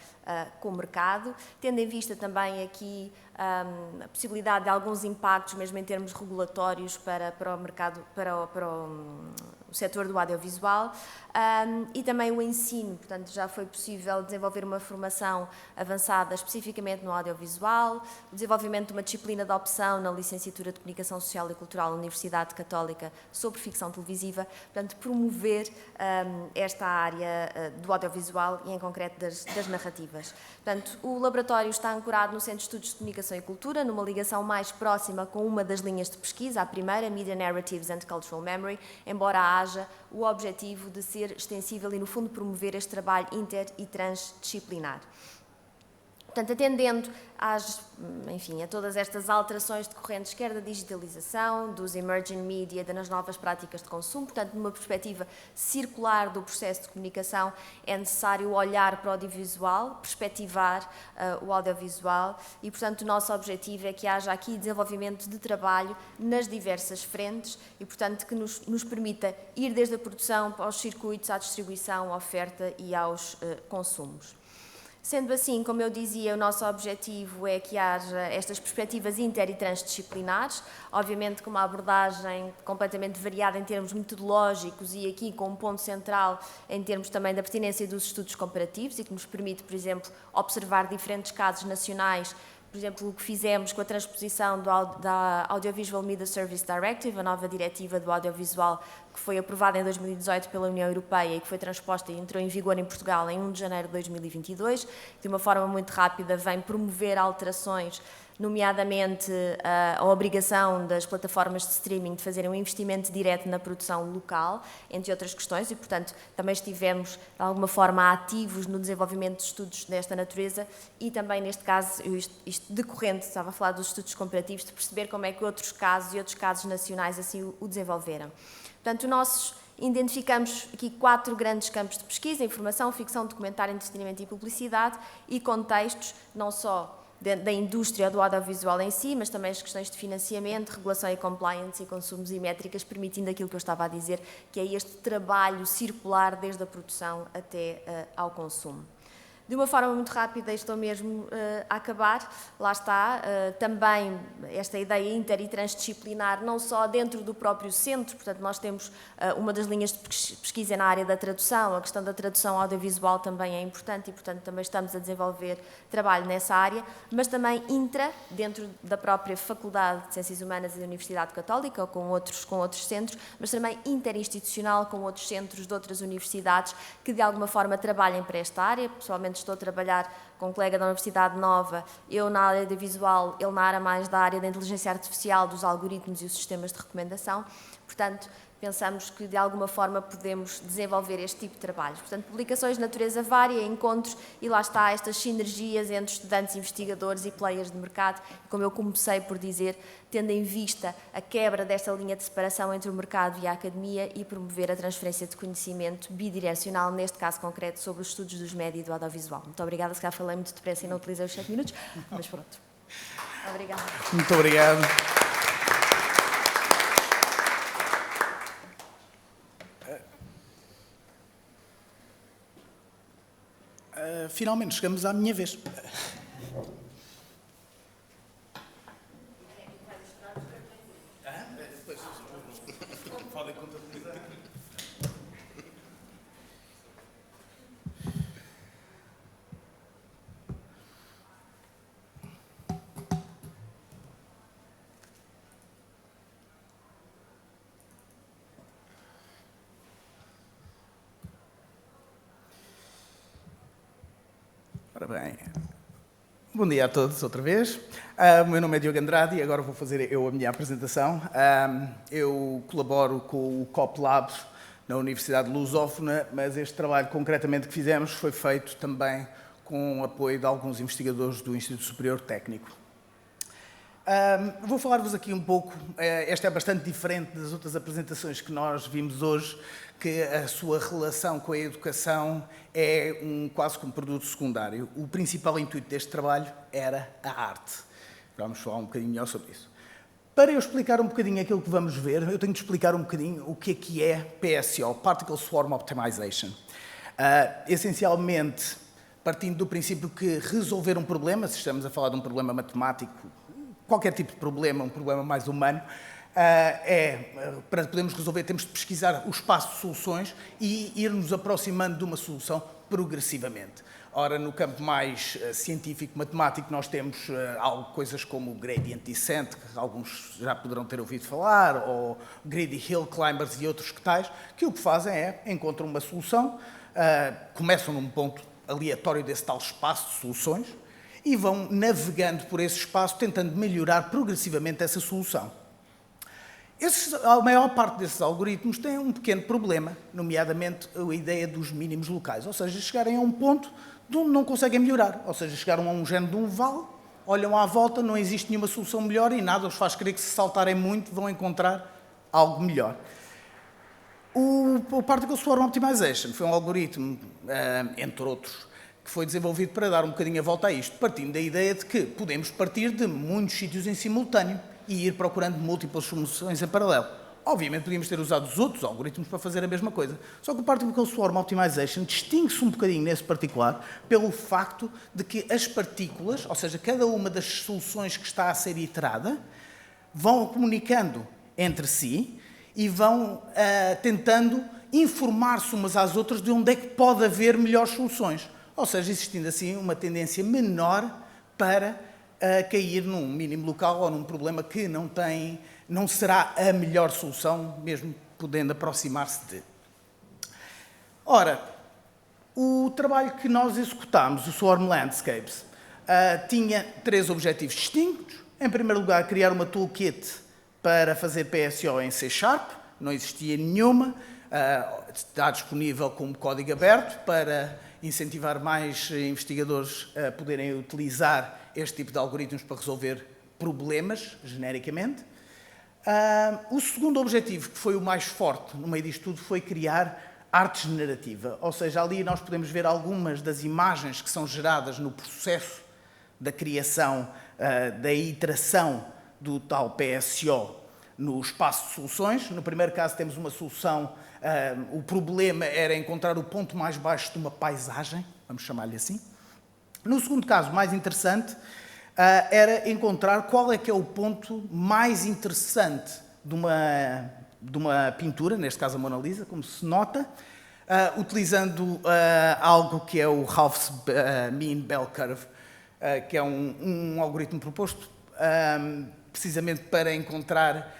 com o mercado, tendo em vista também aqui a possibilidade de alguns impactos, mesmo em termos regulatórios, para o mercado, para o setor do audiovisual, e também o ensino. Portanto, já foi possível desenvolver uma formação avançada especificamente no audiovisual, o desenvolvimento de uma disciplina de opção na licenciatura de Comunicação Social e Cultural na Universidade Católica sobre ficção televisiva, portanto, promover esta área do audiovisual e, em concreto, das narrativas. Portanto, o laboratório está ancorado no Centro de Estudos de Comunicação e Cultura, numa ligação mais próxima com uma das linhas de pesquisa, a primeira, Media Narratives and Cultural Memory, embora haja o objetivo de ser extensível e, no fundo, promover este trabalho inter e transdisciplinar. Portanto, atendendo a todas estas alterações decorrentes, quer da digitalização, dos emerging media, das novas práticas de consumo, portanto, numa perspectiva circular do processo de comunicação, é necessário olhar para o audiovisual, perspectivar o audiovisual e, portanto, o nosso objetivo é que haja aqui desenvolvimento de trabalho nas diversas frentes e, portanto, que nos permita ir desde a produção aos circuitos, à distribuição, à oferta e aos consumos. Sendo assim, como eu dizia, o nosso objetivo é que haja estas perspectivas inter e transdisciplinares, obviamente com uma abordagem completamente variada em termos metodológicos e aqui com um ponto central em termos também da pertinência dos estudos comparativos e que nos permite, por exemplo, observar diferentes casos nacionais, por exemplo, o que fizemos com a transposição da Audiovisual Media Service Directive, a nova diretiva do audiovisual que foi aprovada em 2018 pela União Europeia e que foi transposta e entrou em vigor em Portugal em 1 de janeiro de 2022, de uma forma muito rápida vem promover alterações, nomeadamente a obrigação das plataformas de streaming de fazerem um investimento direto na produção local, entre outras questões, e, portanto, também estivemos, de alguma forma, ativos no desenvolvimento de estudos desta natureza e também, neste caso, isto decorrente, estava a falar dos estudos comparativos, de perceber como é que outros casos nacionais assim o desenvolveram. Portanto, identificamos aqui 4 grandes campos de pesquisa: informação, ficção, documentário, entretenimento e publicidade, e contextos, não só da indústria do audiovisual em si, mas também as questões de financiamento, regulação e compliance e consumos e métricas, permitindo aquilo que eu estava a dizer, que é este trabalho circular desde a produção até ao consumo. De uma forma muito rápida, estou mesmo a acabar, lá está, também esta ideia inter e transdisciplinar, não só dentro do próprio centro, portanto nós temos uma das linhas de pesquisa na área da tradução, a questão da tradução audiovisual também é importante e, portanto, também estamos a desenvolver trabalho nessa área, mas também dentro da própria Faculdade de Ciências Humanas e da Universidade Católica, ou com outros centros, mas também interinstitucional com outros centros de outras universidades que de alguma forma trabalhem para esta área. Pessoalmente estou a trabalhar com um colega da Universidade Nova, eu na área de visual, ele na área mais da área da inteligência artificial, dos algoritmos e os sistemas de recomendação. Portanto, pensamos que de alguma forma podemos desenvolver este tipo de trabalhos. Portanto, publicações de natureza vária, encontros, e lá está estas sinergias entre estudantes, investigadores e players de mercado, como eu comecei por dizer, tendo em vista a quebra desta linha de separação entre o mercado e a academia e promover a transferência de conhecimento bidirecional, neste caso concreto, sobre os estudos dos média e do audiovisual. Muito obrigada, se calhar falei muito depressa e não utilizei os 7 minutos, mas pronto. Obrigada.
Muito obrigado. Finalmente chegamos à minha vez. Podem contabilizar. Ora bem, bom dia a todos outra vez. O meu nome é Diogo Andrade e agora vou fazer eu a minha apresentação. Eu colaboro com o COP Lab na Universidade Lusófona, mas este trabalho concretamente que fizemos foi feito também com o apoio de alguns investigadores do Instituto Superior Técnico. Vou falar-vos aqui um pouco, esta é bastante diferente das outras apresentações que nós vimos hoje, que a sua relação com a educação é quase como produto secundário. O principal intuito deste trabalho era a arte. Vamos falar um bocadinho melhor sobre isso. Para eu explicar um bocadinho aquilo que vamos ver, eu tenho de explicar um bocadinho o que é PSO, Particle Swarm Optimization. Essencialmente, partindo do princípio que resolver um problema, se estamos a falar de um problema matemático, qualquer tipo de problema, um problema mais humano, para podermos resolver, temos de pesquisar o espaço de soluções e ir-nos aproximando de uma solução progressivamente. Ora, no campo mais científico, matemático, nós temos coisas como o gradient descent, que alguns já poderão ter ouvido falar, ou greedy hill climbers e outros que tais, que o que fazem é encontram uma solução, começam num ponto aleatório desse tal espaço de soluções e vão navegando por esse espaço, tentando melhorar progressivamente essa solução. A maior parte desses algoritmos tem um pequeno problema, nomeadamente a ideia dos mínimos locais, ou seja, chegarem a um ponto de onde não conseguem melhorar, ou seja, chegaram a um género de um vale, olham à volta, não existe nenhuma solução melhor e nada os faz crer que se saltarem muito vão encontrar algo melhor. O Particle Swarm Optimization foi um algoritmo, entre outros, que foi desenvolvido para dar um bocadinho a volta a isto, partindo da ideia de que podemos partir de muitos sítios em simultâneo e ir procurando múltiplas soluções em paralelo. Obviamente podíamos ter usado os outros algoritmos para fazer a mesma coisa, só que o Particle Swarm Optimization distingue-se um bocadinho nesse particular pelo facto de que as partículas, ou seja, cada uma das soluções que está a ser iterada, vão comunicando entre si e vão tentando informar-se umas às outras de onde é que pode haver melhores soluções. Ou seja, existindo assim uma tendência menor para cair num mínimo local ou num problema que não será a melhor solução, mesmo podendo aproximar-se de. Ora, o trabalho que nós executámos, o Swarm Landscapes, tinha 3 objetivos distintos. Em primeiro lugar, criar uma toolkit para fazer PSO em C#, não existia nenhuma, está disponível como código aberto para incentivar mais investigadores a poderem utilizar este tipo de algoritmos para resolver problemas, genericamente. O segundo objetivo, que foi o mais forte no meio disto tudo, foi criar arte generativa. Ou seja, ali nós podemos ver algumas das imagens que são geradas no processo da criação, da iteração do tal PSO no espaço de soluções. No primeiro caso temos uma solução, o problema era encontrar o ponto mais baixo de uma paisagem, vamos chamar-lhe assim. No segundo caso, mais interessante, era encontrar qual é que é o ponto mais interessante de uma pintura, neste caso a Mona Lisa, como se nota, utilizando algo que é o Half's Mean Bell Curve, que é um algoritmo proposto precisamente para encontrar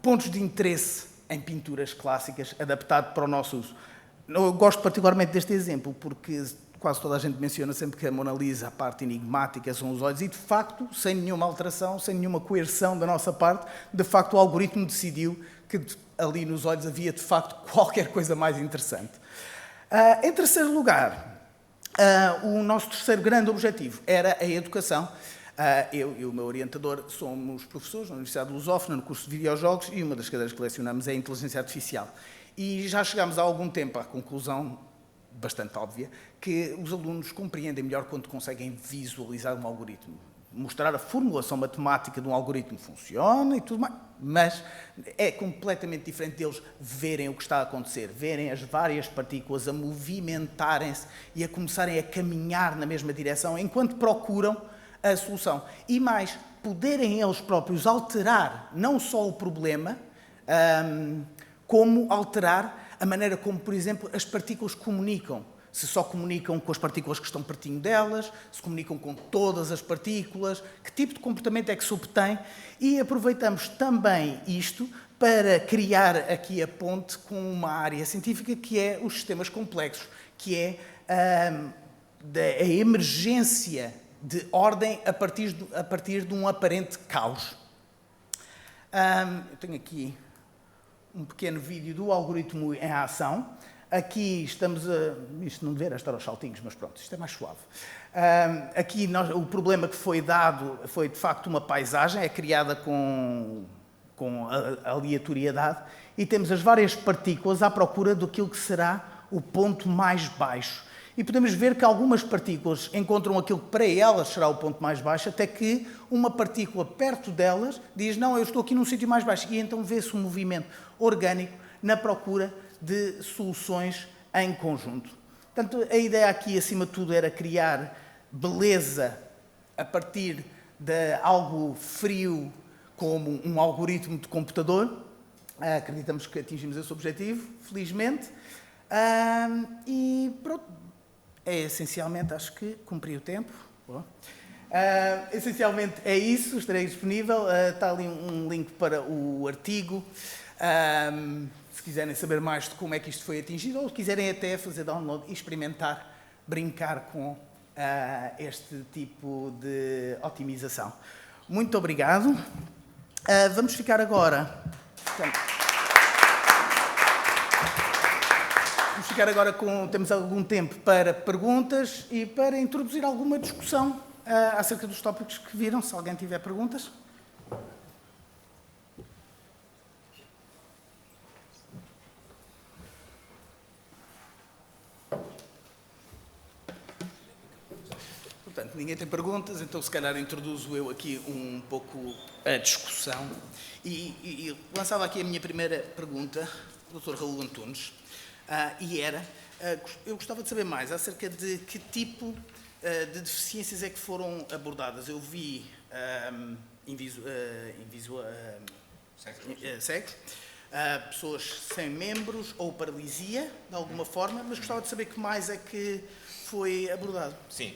pontos de interesse em pinturas clássicas, adaptado para o nosso uso. Eu gosto particularmente deste exemplo, porque quase toda a gente menciona sempre que a Mona Lisa, a parte enigmática, são os olhos, e de facto, sem nenhuma alteração, sem nenhuma coerção da nossa parte, de facto o algoritmo decidiu que ali nos olhos havia de facto qualquer coisa mais interessante. Em terceiro lugar, o nosso terceiro grande objetivo era a educação. Eu e o meu orientador somos professores na Universidade de Lusófona, no curso de videojogos, e uma das cadeiras que lecionamos é a inteligência artificial. E já chegámos há algum tempo à conclusão, bastante óbvia, que os alunos compreendem melhor quando conseguem visualizar um algoritmo. Mostrar a formulação matemática de um algoritmo funciona e tudo mais, mas é completamente diferente deles verem o que está a acontecer, verem as várias partículas a movimentarem-se e a começarem a caminhar na mesma direção enquanto procuram a solução. E mais, poderem eles próprios alterar não só o problema, como alterar a maneira como, por exemplo, as partículas comunicam. Se só comunicam com as partículas que estão pertinho delas, se comunicam com todas as partículas, que tipo de comportamento é que se obtém. E aproveitamos também isto para criar aqui a ponte com uma área científica que é os sistemas complexos, que é a emergência de ordem a partir de um aparente caos. Eu tenho aqui um pequeno vídeo do algoritmo em ação. Aqui estamos a... Isto não deveria estar aos saltinhos, mas pronto, isto é mais suave. Aqui o problema que foi dado foi, de facto, uma paisagem, é criada com aleatoriedade, e temos as várias partículas à procura daquilo que será o ponto mais baixo. e podemos ver que algumas partículas encontram aquilo que para elas será o ponto mais baixo, até que uma partícula perto delas diz, não, eu estou aqui num sítio mais baixo, e então vê-se um movimento orgânico na procura de soluções em conjunto. Portanto, a ideia aqui, acima de tudo, era criar beleza a partir de algo frio, como um algoritmo de computador. Acreditamos que atingimos esse objetivo, felizmente. E pronto, essencialmente, acho que cumpri o tempo. Essencialmente é isso, estarei disponível. Está ali um link para o artigo. Se quiserem saber mais de como é que isto foi atingido, ou quiserem até fazer download e experimentar, brincar com este tipo de otimização. Muito obrigado. Vamos ficar agora... Vamos ficar agora com... Temos algum tempo para perguntas e para introduzir alguma discussão acerca dos tópicos que viram, se alguém tiver perguntas. Portanto, ninguém tem perguntas, então se calhar introduzo eu aqui um pouco a discussão e lançava aqui a minha primeira pergunta, Dr. Raul Antunes, e era, eu gostava de saber mais acerca de que tipo de deficiências é que foram abordadas. Eu vi cegos, pessoas sem membros ou paralisia, de alguma forma, mas gostava de saber que mais é que foi abordado.
Sim.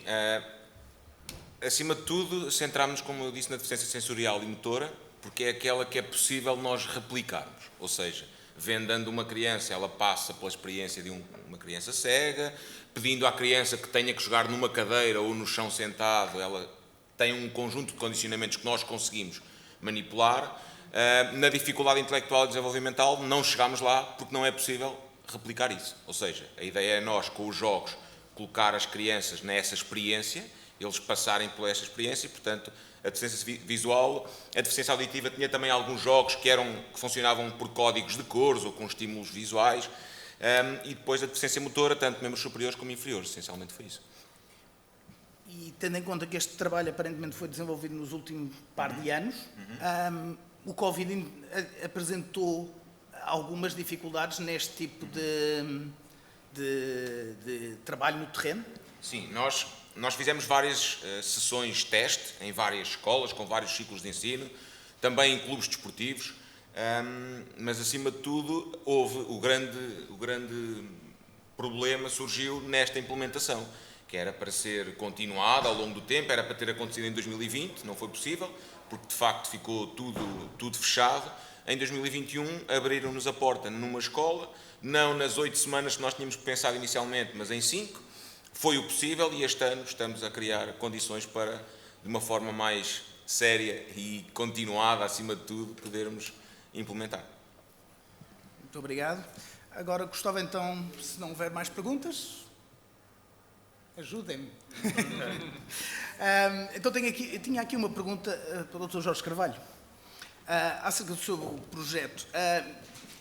Acima de tudo, centrámos-nos, como eu disse, na deficiência sensorial e motora, porque é aquela que é possível nós replicarmos. Ou seja, vendando uma criança, ela passa pela experiência de uma criança cega, pedindo à criança que tenha que jogar numa cadeira ou no chão sentado, ela tem um conjunto de condicionamentos que nós conseguimos manipular. Na dificuldade intelectual e desenvolvimental, não chegámos lá porque não é possível replicar isso. Ou seja, a ideia é nós, com os jogos, colocar as crianças nessa experiência, eles passarem por essa experiência, e, portanto, a deficiência visual, a deficiência auditiva tinha também alguns jogos que funcionavam por códigos de cores ou com estímulos visuais, e depois a deficiência motora, tanto membros superiores como inferiores, essencialmente foi isso.
E tendo em conta que este trabalho aparentemente foi desenvolvido nos últimos par de anos, o Covid apresentou algumas dificuldades neste tipo de trabalho no terreno?
Sim, nós fizemos várias sessões teste em várias escolas, com vários ciclos de ensino, também em clubes desportivos, mas acima de tudo houve o grande problema surgiu nesta implementação, que era para ser continuada ao longo do tempo, era para ter acontecido em 2020, não foi possível, porque de facto ficou tudo fechado. Em 2021 abriram-nos a porta numa escola, não nas 8 semanas que nós tínhamos pensado inicialmente, mas em 5. Foi o possível e este ano estamos a criar condições para, de uma forma mais séria e continuada, acima de tudo, podermos implementar.
Muito obrigado. Agora gostava então, se não houver mais perguntas, ajudem-me. Então tinha aqui uma pergunta para o Dr. Jorge Carvalho, acerca do seu projeto.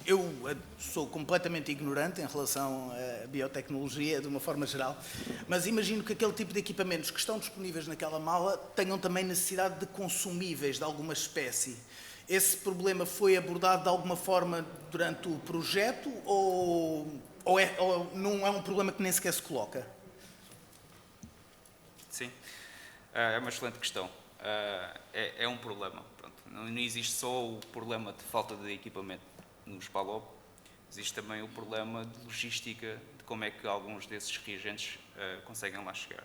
Eu sou completamente ignorante em relação à biotecnologia, de uma forma geral, mas imagino que aquele tipo de equipamentos que estão disponíveis naquela mala tenham também necessidade de consumíveis de alguma espécie. Esse problema foi abordado de alguma forma durante o projeto ou não é um problema que nem sequer se coloca?
Sim, é uma excelente questão. É um problema. Pronto. Não existe só o problema de falta de equipamento nos PALOP, existe também o problema de logística, de como é que alguns desses reagentes conseguem lá chegar.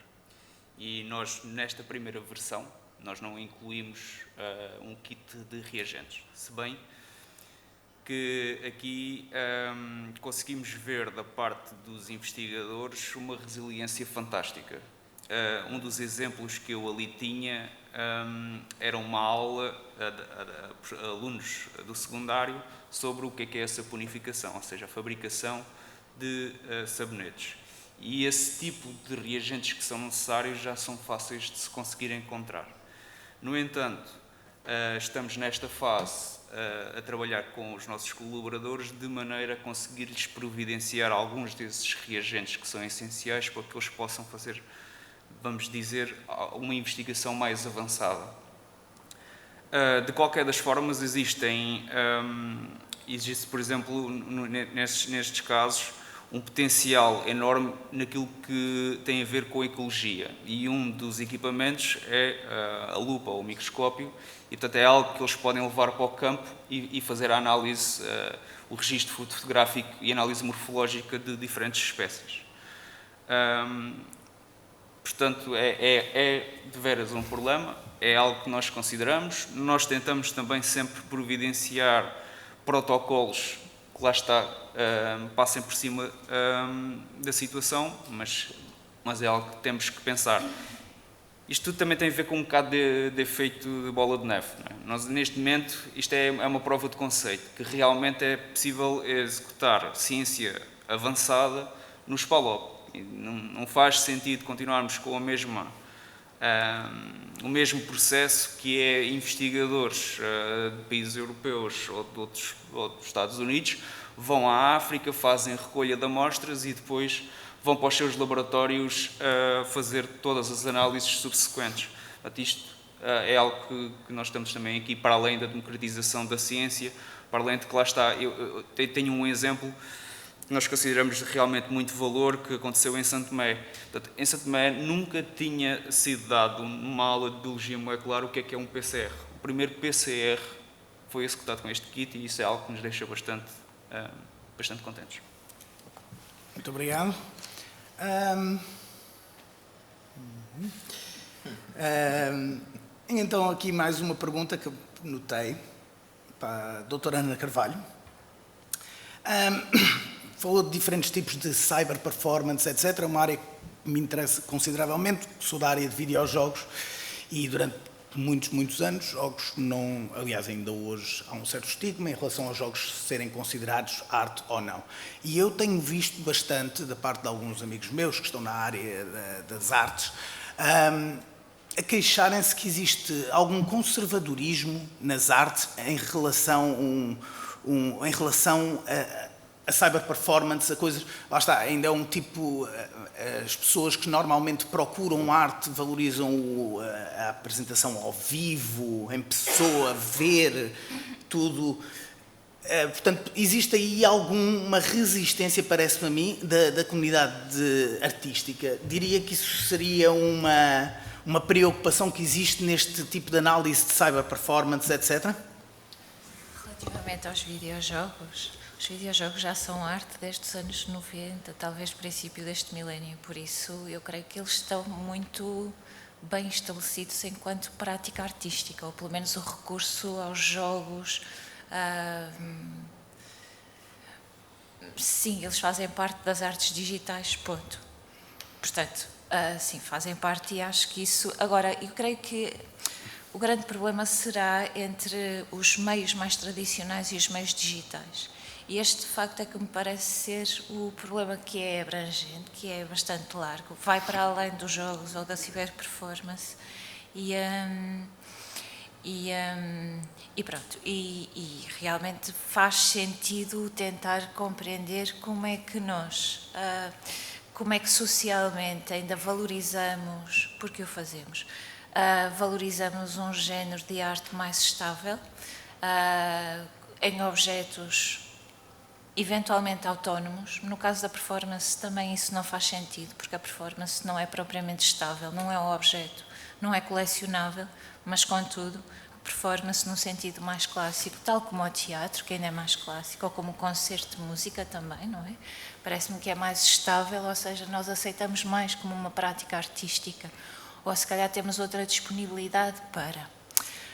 E nós, nesta primeira versão, nós não incluímos um kit de reagentes, se bem que aqui conseguimos ver da parte dos investigadores uma resiliência fantástica. Um dos exemplos que eu ali tinha era uma aula a alunos do secundário sobre o que é a saponificação, ou seja, a fabricação de sabonetes. E esse tipo de reagentes que são necessários já são fáceis de se conseguir encontrar. No entanto, estamos nesta fase a trabalhar com os nossos colaboradores de maneira a conseguir-lhes providenciar alguns desses reagentes que são essenciais para que eles possam fazer, vamos dizer, uma investigação mais avançada. De qualquer das formas, existe, por exemplo, nestes casos, um potencial enorme naquilo que tem a ver com a ecologia. E um dos equipamentos é a lupa, ou o microscópio, e portanto é algo que eles podem levar para o campo e fazer a análise, o registro fotográfico e análise morfológica de diferentes espécies. Portanto, é de veras um problema, é algo que nós consideramos. Nós tentamos também sempre providenciar protocolos que lá está, passem por cima da situação, mas é algo que temos que pensar. Isto tudo também tem a ver com um bocado de efeito de bola de neve. Não é? Nós, neste momento, isto é uma prova de conceito, que realmente é possível executar ciência avançada no SPALOP. Não faz sentido continuarmos com o mesmo processo que é investigadores de países europeus ou de outros Estados Unidos vão à África, fazem recolha de amostras e depois vão para os seus laboratórios fazer todas as análises subsequentes. Portanto, isto é algo que nós estamos também aqui, para além da democratização da ciência, para além de que lá está, eu tenho um exemplo que nós consideramos realmente muito valor, que aconteceu em Santo Tomé. Portanto, em Santo Tomé nunca tinha sido dado numa aula de biologia molecular o que é um PCR. O primeiro PCR foi executado com este kit e isso é algo que nos deixa bastante contentes.
Muito obrigado. Então, aqui mais uma pergunta que eu notei para a doutora Ana Carvalho. Falou de diferentes tipos de cyber performance, etc. É uma área que me interessa consideravelmente, sou da área de videojogos e durante muitos anos, jogos não... Aliás, ainda hoje há um certo estigma em relação aos jogos serem considerados arte ou não. E eu tenho visto bastante, da parte de alguns amigos meus que estão na área das artes, a queixarem-se que existe algum conservadorismo nas artes em relação a cyber performance, a coisas... Lá está, ainda é um tipo... As pessoas que normalmente procuram arte valorizam a apresentação ao vivo, em pessoa, ver tudo. Portanto, existe aí alguma resistência, parece-me a mim, da comunidade artística. Diria que isso seria uma preocupação que existe neste tipo de análise de cyber performance, etc.
Relativamente aos videojogos, os videojogos já são arte desde os anos 90, talvez princípio deste milénio, por isso eu creio que eles estão muito bem estabelecidos enquanto prática artística, ou pelo menos o recurso aos jogos. Sim, eles fazem parte das artes digitais, ponto. Portanto, sim, fazem parte e acho que isso... Agora, eu creio que o grande problema será entre os meios mais tradicionais e os meios digitais. E este, de facto, é que me parece ser o problema que é abrangente, que é bastante largo, vai para além dos jogos ou da ciberperformance e pronto. E realmente faz sentido tentar compreender como é que nós, como é que socialmente ainda valorizamos, porque o fazemos, valorizamos um género de arte mais estável, em objetos eventualmente autónomos. No caso da performance também isso não faz sentido, porque a performance não é propriamente estável, não é um objeto, não é colecionável, mas contudo, a performance no sentido mais clássico, tal como o teatro, que ainda é mais clássico, ou como o concerto de música também, não é? Parece-me que é mais estável, ou seja, nós aceitamos mais como uma prática artística, ou se calhar temos outra disponibilidade para...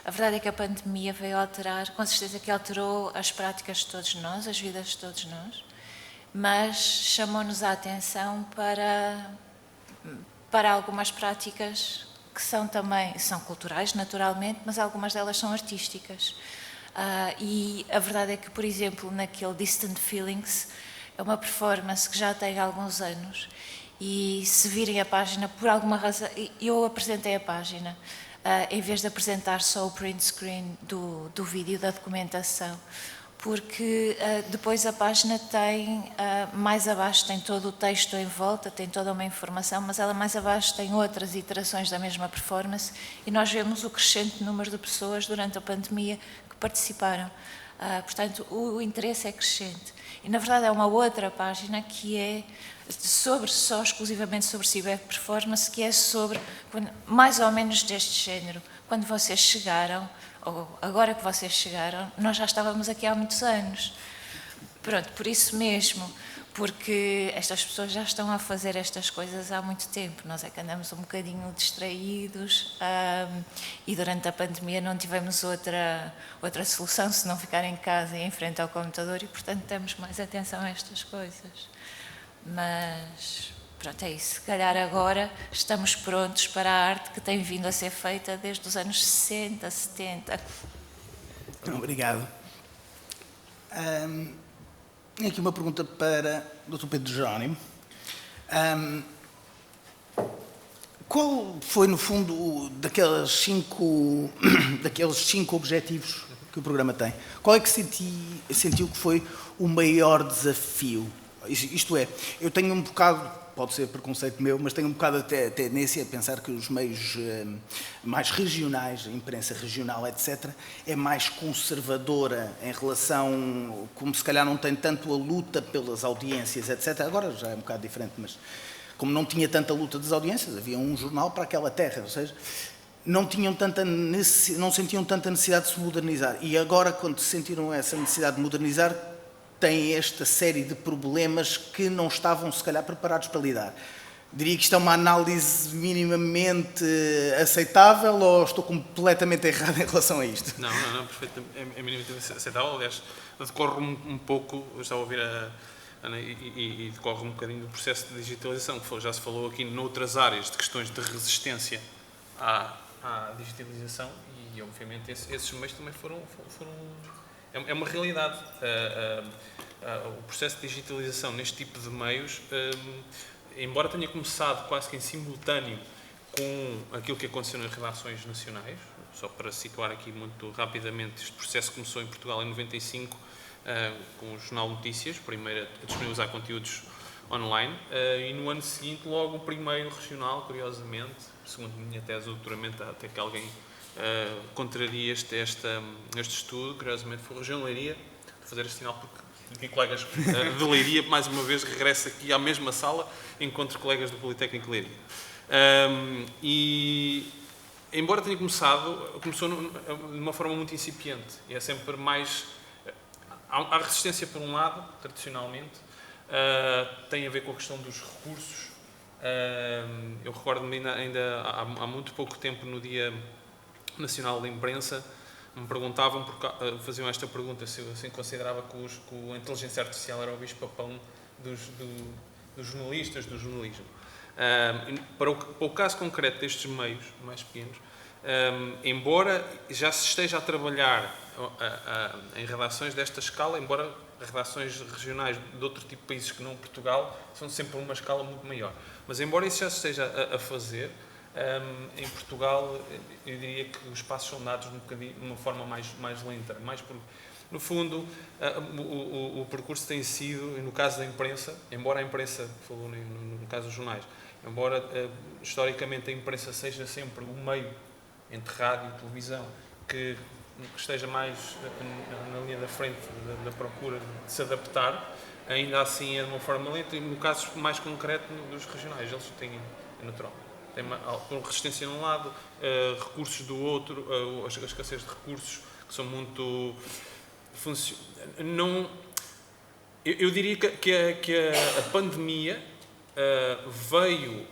A verdade é que a pandemia veio alterar, com certeza que alterou as práticas de todos nós, as vidas de todos nós, mas chamou-nos a atenção para algumas práticas que são culturais, naturalmente, mas algumas delas são artísticas. E a verdade é que, por exemplo, naquele Distant Feelings, é uma performance que já tem alguns anos, e se virem a página, por alguma razão, eu apresentei a página, em vez de apresentar só o print screen do vídeo da documentação, porque depois a página tem, mais abaixo tem todo o texto em volta, tem toda uma informação, mas ela mais abaixo tem outras iterações da mesma performance e nós vemos o crescente número de pessoas durante a pandemia que participaram. Portanto, o interesse é crescente. E, na verdade, é uma outra página que é só exclusivamente sobre ciberperformance, que é sobre, mais ou menos deste género. Quando vocês chegaram, ou agora que vocês chegaram, nós já estávamos aqui há muitos anos. Pronto, por isso mesmo, porque estas pessoas já estão a fazer estas coisas há muito tempo. Nós é que andamos um bocadinho distraídos e durante a pandemia não tivemos outra solução se não ficar em casa e em frente ao computador e, portanto, temos mais atenção a estas coisas. Mas, pronto, é isso. Se calhar agora estamos prontos para a arte que tem vindo a ser feita desde os anos 60, 70.
Obrigado. Tenho aqui uma pergunta para o Dr. Pedro Jerónimo. Qual foi, no fundo, daqueles cinco objetivos que o programa tem? Qual é que sentiu que foi o maior desafio? Isto é, eu tenho um bocado, pode ser preconceito meu, mas tenho um bocado até tendência a pensar que os meios mais regionais, a imprensa regional, etc., é mais conservadora em relação, como se calhar não tem tanto a luta pelas audiências, etc. Agora já é um bocado diferente, mas como não tinha tanta luta das audiências, havia um jornal para aquela terra, ou seja, não sentiam tanta necessidade de se modernizar. E agora, quando sentiram essa necessidade de modernizar, têm esta série de problemas que não estavam, se calhar, preparados para lidar. Diria que isto é uma análise minimamente aceitável ou estou completamente errado em relação a isto?
Não, perfeitamente, é minimamente aceitável. Aliás, decorre um pouco, eu estava a ouvir a Ana, e decorre um bocadinho do processo de digitalização, que já se falou aqui noutras áreas de questões de resistência à digitalização e, obviamente, esses meios também foram é uma realidade. O processo de digitalização neste tipo de meios, embora tenha começado quase que em simultâneo com aquilo que aconteceu nas redações nacionais, só para situar aqui muito rapidamente, este processo começou em Portugal em 95, com o Jornal Notícias, primeiro a disponibilizar conteúdos online, e no ano seguinte logo o primeiro regional, curiosamente, segundo a minha tese de doutoramento, até que alguém contraria este estudo, curiosamente foi a região de Leiria. Vou fazer este sinal porque aqui colegas de Leiria, mais uma vez, regresso aqui à mesma sala, encontro colegas do Politécnico de Leiria. E, embora tenha começou de uma forma muito incipiente, e é sempre mais... Há resistência por um lado, tradicionalmente, tem a ver com a questão dos recursos. Eu recordo-me ainda há muito pouco tempo, no Dia Nacional da Imprensa, me perguntavam, faziam esta pergunta, se eu assim considerava que a inteligência artificial era o bicho-papão dos jornalistas, do jornalismo. Para o caso concreto destes meios mais pequenos, embora já se esteja a trabalhar em redações desta escala, embora redações regionais de outro tipo de países que não Portugal são sempre uma escala muito maior, mas embora isso já se esteja a fazer, em Portugal eu diria que os passos são dados de uma forma mais lenta, no fundo o percurso tem sido, no caso da imprensa, embora a imprensa, falou no caso dos jornais, embora historicamente a imprensa seja sempre o meio entre rádio e televisão que esteja mais na linha da frente da procura de se adaptar, ainda assim é de uma forma lenta, e no caso mais concreto dos regionais, eles têm, é natural, tem resistência de um lado, recursos do outro, a escassez de recursos que são muito... Eu diria que a pandemia veio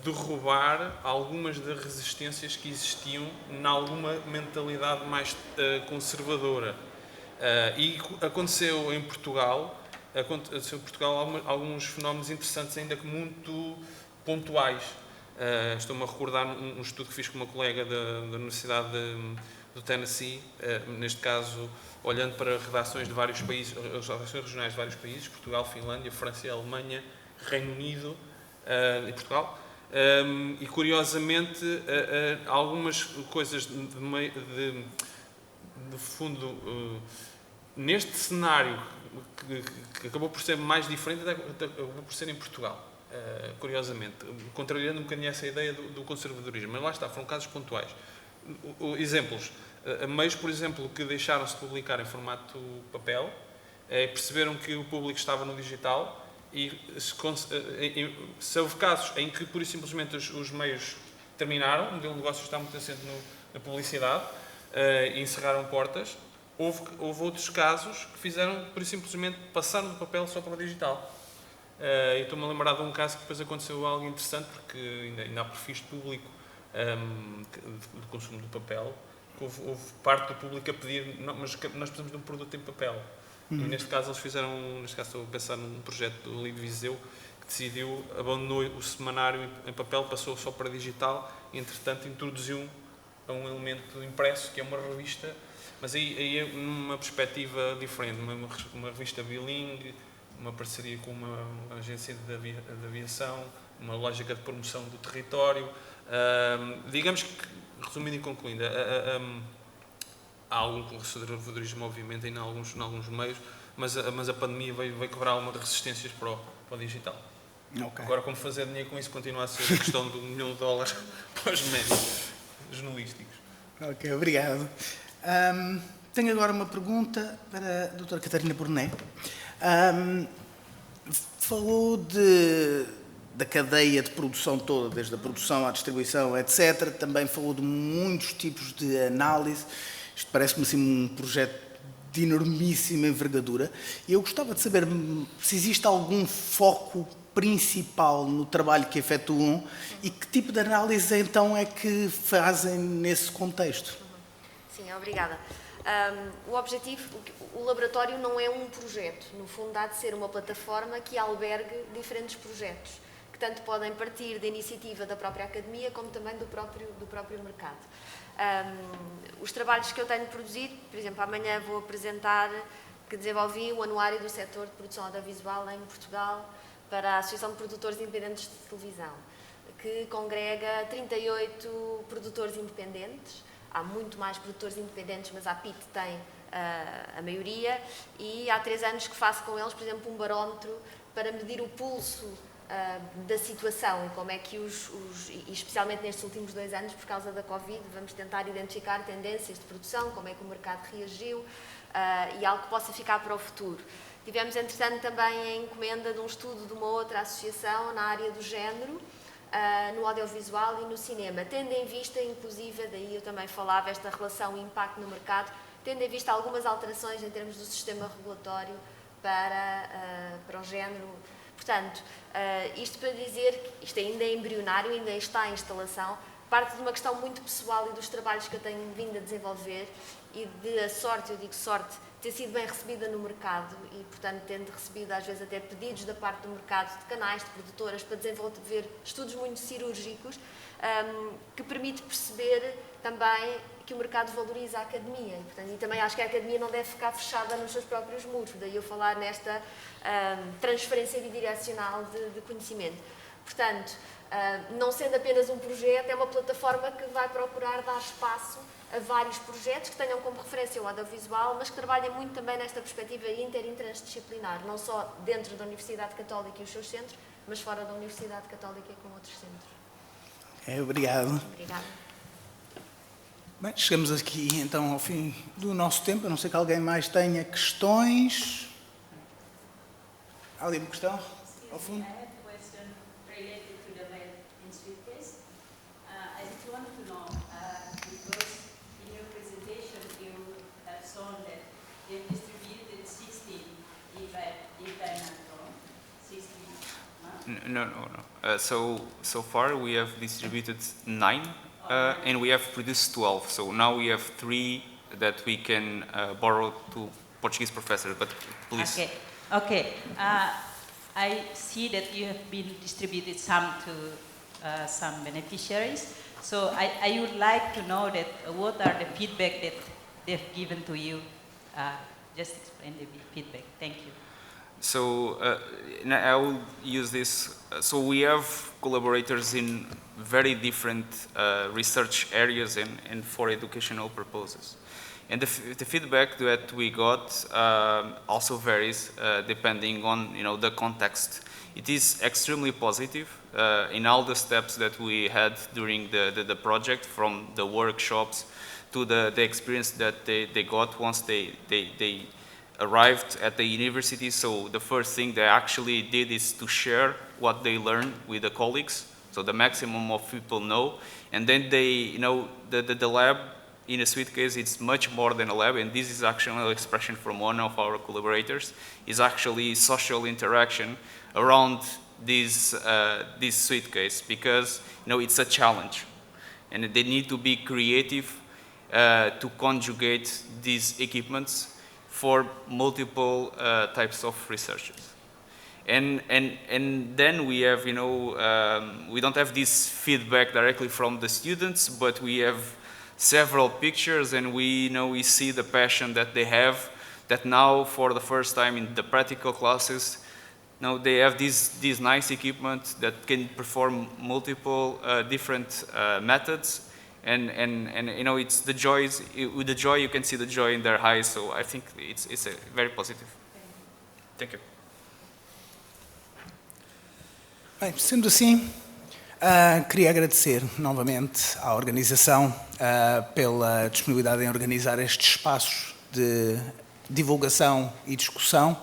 derrubar algumas das resistências que existiam em alguma mentalidade mais conservadora. E aconteceu em Portugal alguns fenómenos interessantes, ainda que muito pontuais. Estou-me a recordar um estudo que fiz com uma colega da Universidade do Tennessee, neste caso olhando para redações de vários países, as redações regionais de vários países, Portugal, Finlândia, França, Alemanha, Reino Unido e Portugal, E curiosamente, algumas coisas de fundo, neste cenário que acabou por ser mais diferente, acabou por ser em Portugal, curiosamente, contrariando um bocadinho essa ideia do conservadorismo, mas lá está, foram casos pontuais. Exemplos, meios, por exemplo, que deixaram-se de publicar em formato papel, perceberam que o público estava no digital e se houve casos em que, pura e simplesmente, os meios terminaram, o modelo de negócio está muito assente na publicidade e encerraram portas. Houve outros casos que fizeram, pura e simplesmente, passar do papel só para o digital. E estou-me a lembrar de um caso que depois aconteceu algo interessante, porque ainda há perfis de público de consumo do papel, que houve parte do público a pedir, não, mas nós precisamos de um produto em papel. E neste caso eles fizeram, estou a pensar num projeto do Live Viseu, que decidiu, abandonou o semanário em papel, passou só para digital e entretanto introduziu um elemento impresso, que é uma revista, mas aí é numa perspectiva diferente, uma revista bilingue, uma parceria com uma agência de aviação, uma lógica de promoção do território. Digamos que, resumindo e concluindo, há algum conservadorismo, obviamente, em alguns meios, mas a pandemia veio quebrar algumas resistências para o digital. Okay. Agora, como fazer dinheiro com isso continua a ser a questão do $1 milhão para os médicos jornalísticos.
Ok, obrigado. Tenho agora uma pergunta para a doutora Catarina Burnet. Falou da cadeia de produção toda, desde a produção à distribuição, etc. Também falou de muitos tipos de análise. Isto parece-me assim um projeto de enormíssima envergadura. E eu gostava de saber se existe algum foco principal no trabalho que efetuam e que tipo de análise então é que fazem nesse contexto.
Sim, obrigada. O objetivo, o laboratório não é um projeto, no fundo há de ser uma plataforma que albergue diferentes projetos, que tanto podem partir da iniciativa da própria academia como também do próprio mercado. Os trabalhos que eu tenho produzido, por exemplo, amanhã vou apresentar que desenvolvi o anuário do setor de produção audiovisual em Portugal para a Associação de Produtores Independentes de Televisão, que congrega 38 produtores independentes. Há muito mais produtores independentes, mas a PIT tem a maioria, e há 3 anos que faço com eles, por exemplo, um barómetro para medir o pulso da situação e como é que e especialmente nestes últimos 2 anos, por causa da Covid, vamos tentar identificar tendências de produção, como é que o mercado reagiu e algo que possa ficar para o futuro. Tivemos, entretanto, também a encomenda de um estudo de uma outra associação na área do género, no audiovisual e no cinema, tendo em vista, inclusive, daí eu também falava, esta relação impacto no mercado, tendo em vista algumas alterações em termos do sistema regulatório para o género. Portanto, isto para dizer que isto ainda é embrionário, ainda está em instalação, parte de uma questão muito pessoal e dos trabalhos que eu tenho vindo a desenvolver e de a sorte, eu digo sorte, ter sido bem recebida no mercado e, portanto, tendo recebido às vezes até pedidos da parte do mercado de canais, de produtoras, para desenvolver estudos muito cirúrgicos, que permite perceber também que o mercado valoriza a academia e, portanto, e também acho que a academia não deve ficar fechada nos seus próprios muros, daí eu falar nesta transferência bidirecional de conhecimento. Portanto, não sendo apenas um projeto, é uma plataforma que vai procurar dar espaço a vários projetos que tenham como referência o audiovisual, mas que trabalhem muito também nesta perspectiva intertransdisciplinar, não só dentro da Universidade Católica e os seus centros, mas fora da Universidade Católica e com outros centros.
Obrigado.
Obrigada.
Bem, chegamos aqui então ao fim do nosso tempo. Eu não sei que alguém mais tenha questões. Há ali uma questão? Ao fundo?
No. So far we have distributed 9 and we have produced 12. So now we have 3 that we can borrow to Portuguese professors. But please.
Okay. I see that you have been distributed some to some beneficiaries. So I would like to know that what are the feedback that they've given to you. Just explain the feedback. Thank you.
So I will use this. So we have collaborators in very different research areas and for educational purposes. And the feedback that we got also varies depending on the context. It is extremely positive in all the steps that we had during the project, from the workshops to the experience that they got once they arrived at the university. So the first thing they actually did is to share what they learned with the colleagues, so the maximum of people know. And then they, the lab, in a Sweetcase, it's much more than a lab, and this is actually an expression from one of our collaborators, is actually social interaction around this Sweetcase, because it's a challenge, and they need to be creative to conjugate these equipments for multiple types of researchers. And then we have, we don't have this feedback directly from the students, but we have several pictures, and we see the passion that they have, that now for the first time in the practical classes, now they have this nice equipment that can perform multiple different methods. And it's the joys, with the joy you can see the joy in their eyes, so I think it's a very positive. Thank you.
Bem, sendo assim, queria agradecer novamente à organização pela disponibilidade em organizar estes espaços de divulgação e discussão.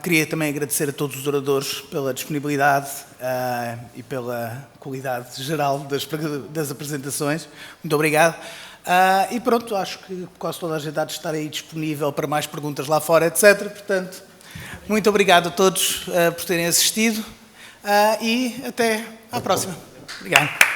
Queria também agradecer a todos os oradores pela disponibilidade e pela qualidade geral das apresentações. Muito obrigado. E pronto, acho que quase toda a gente há de estar aí disponível para mais perguntas lá fora, etc. Portanto, muito obrigado a todos por terem assistido e até à próxima. Obrigado.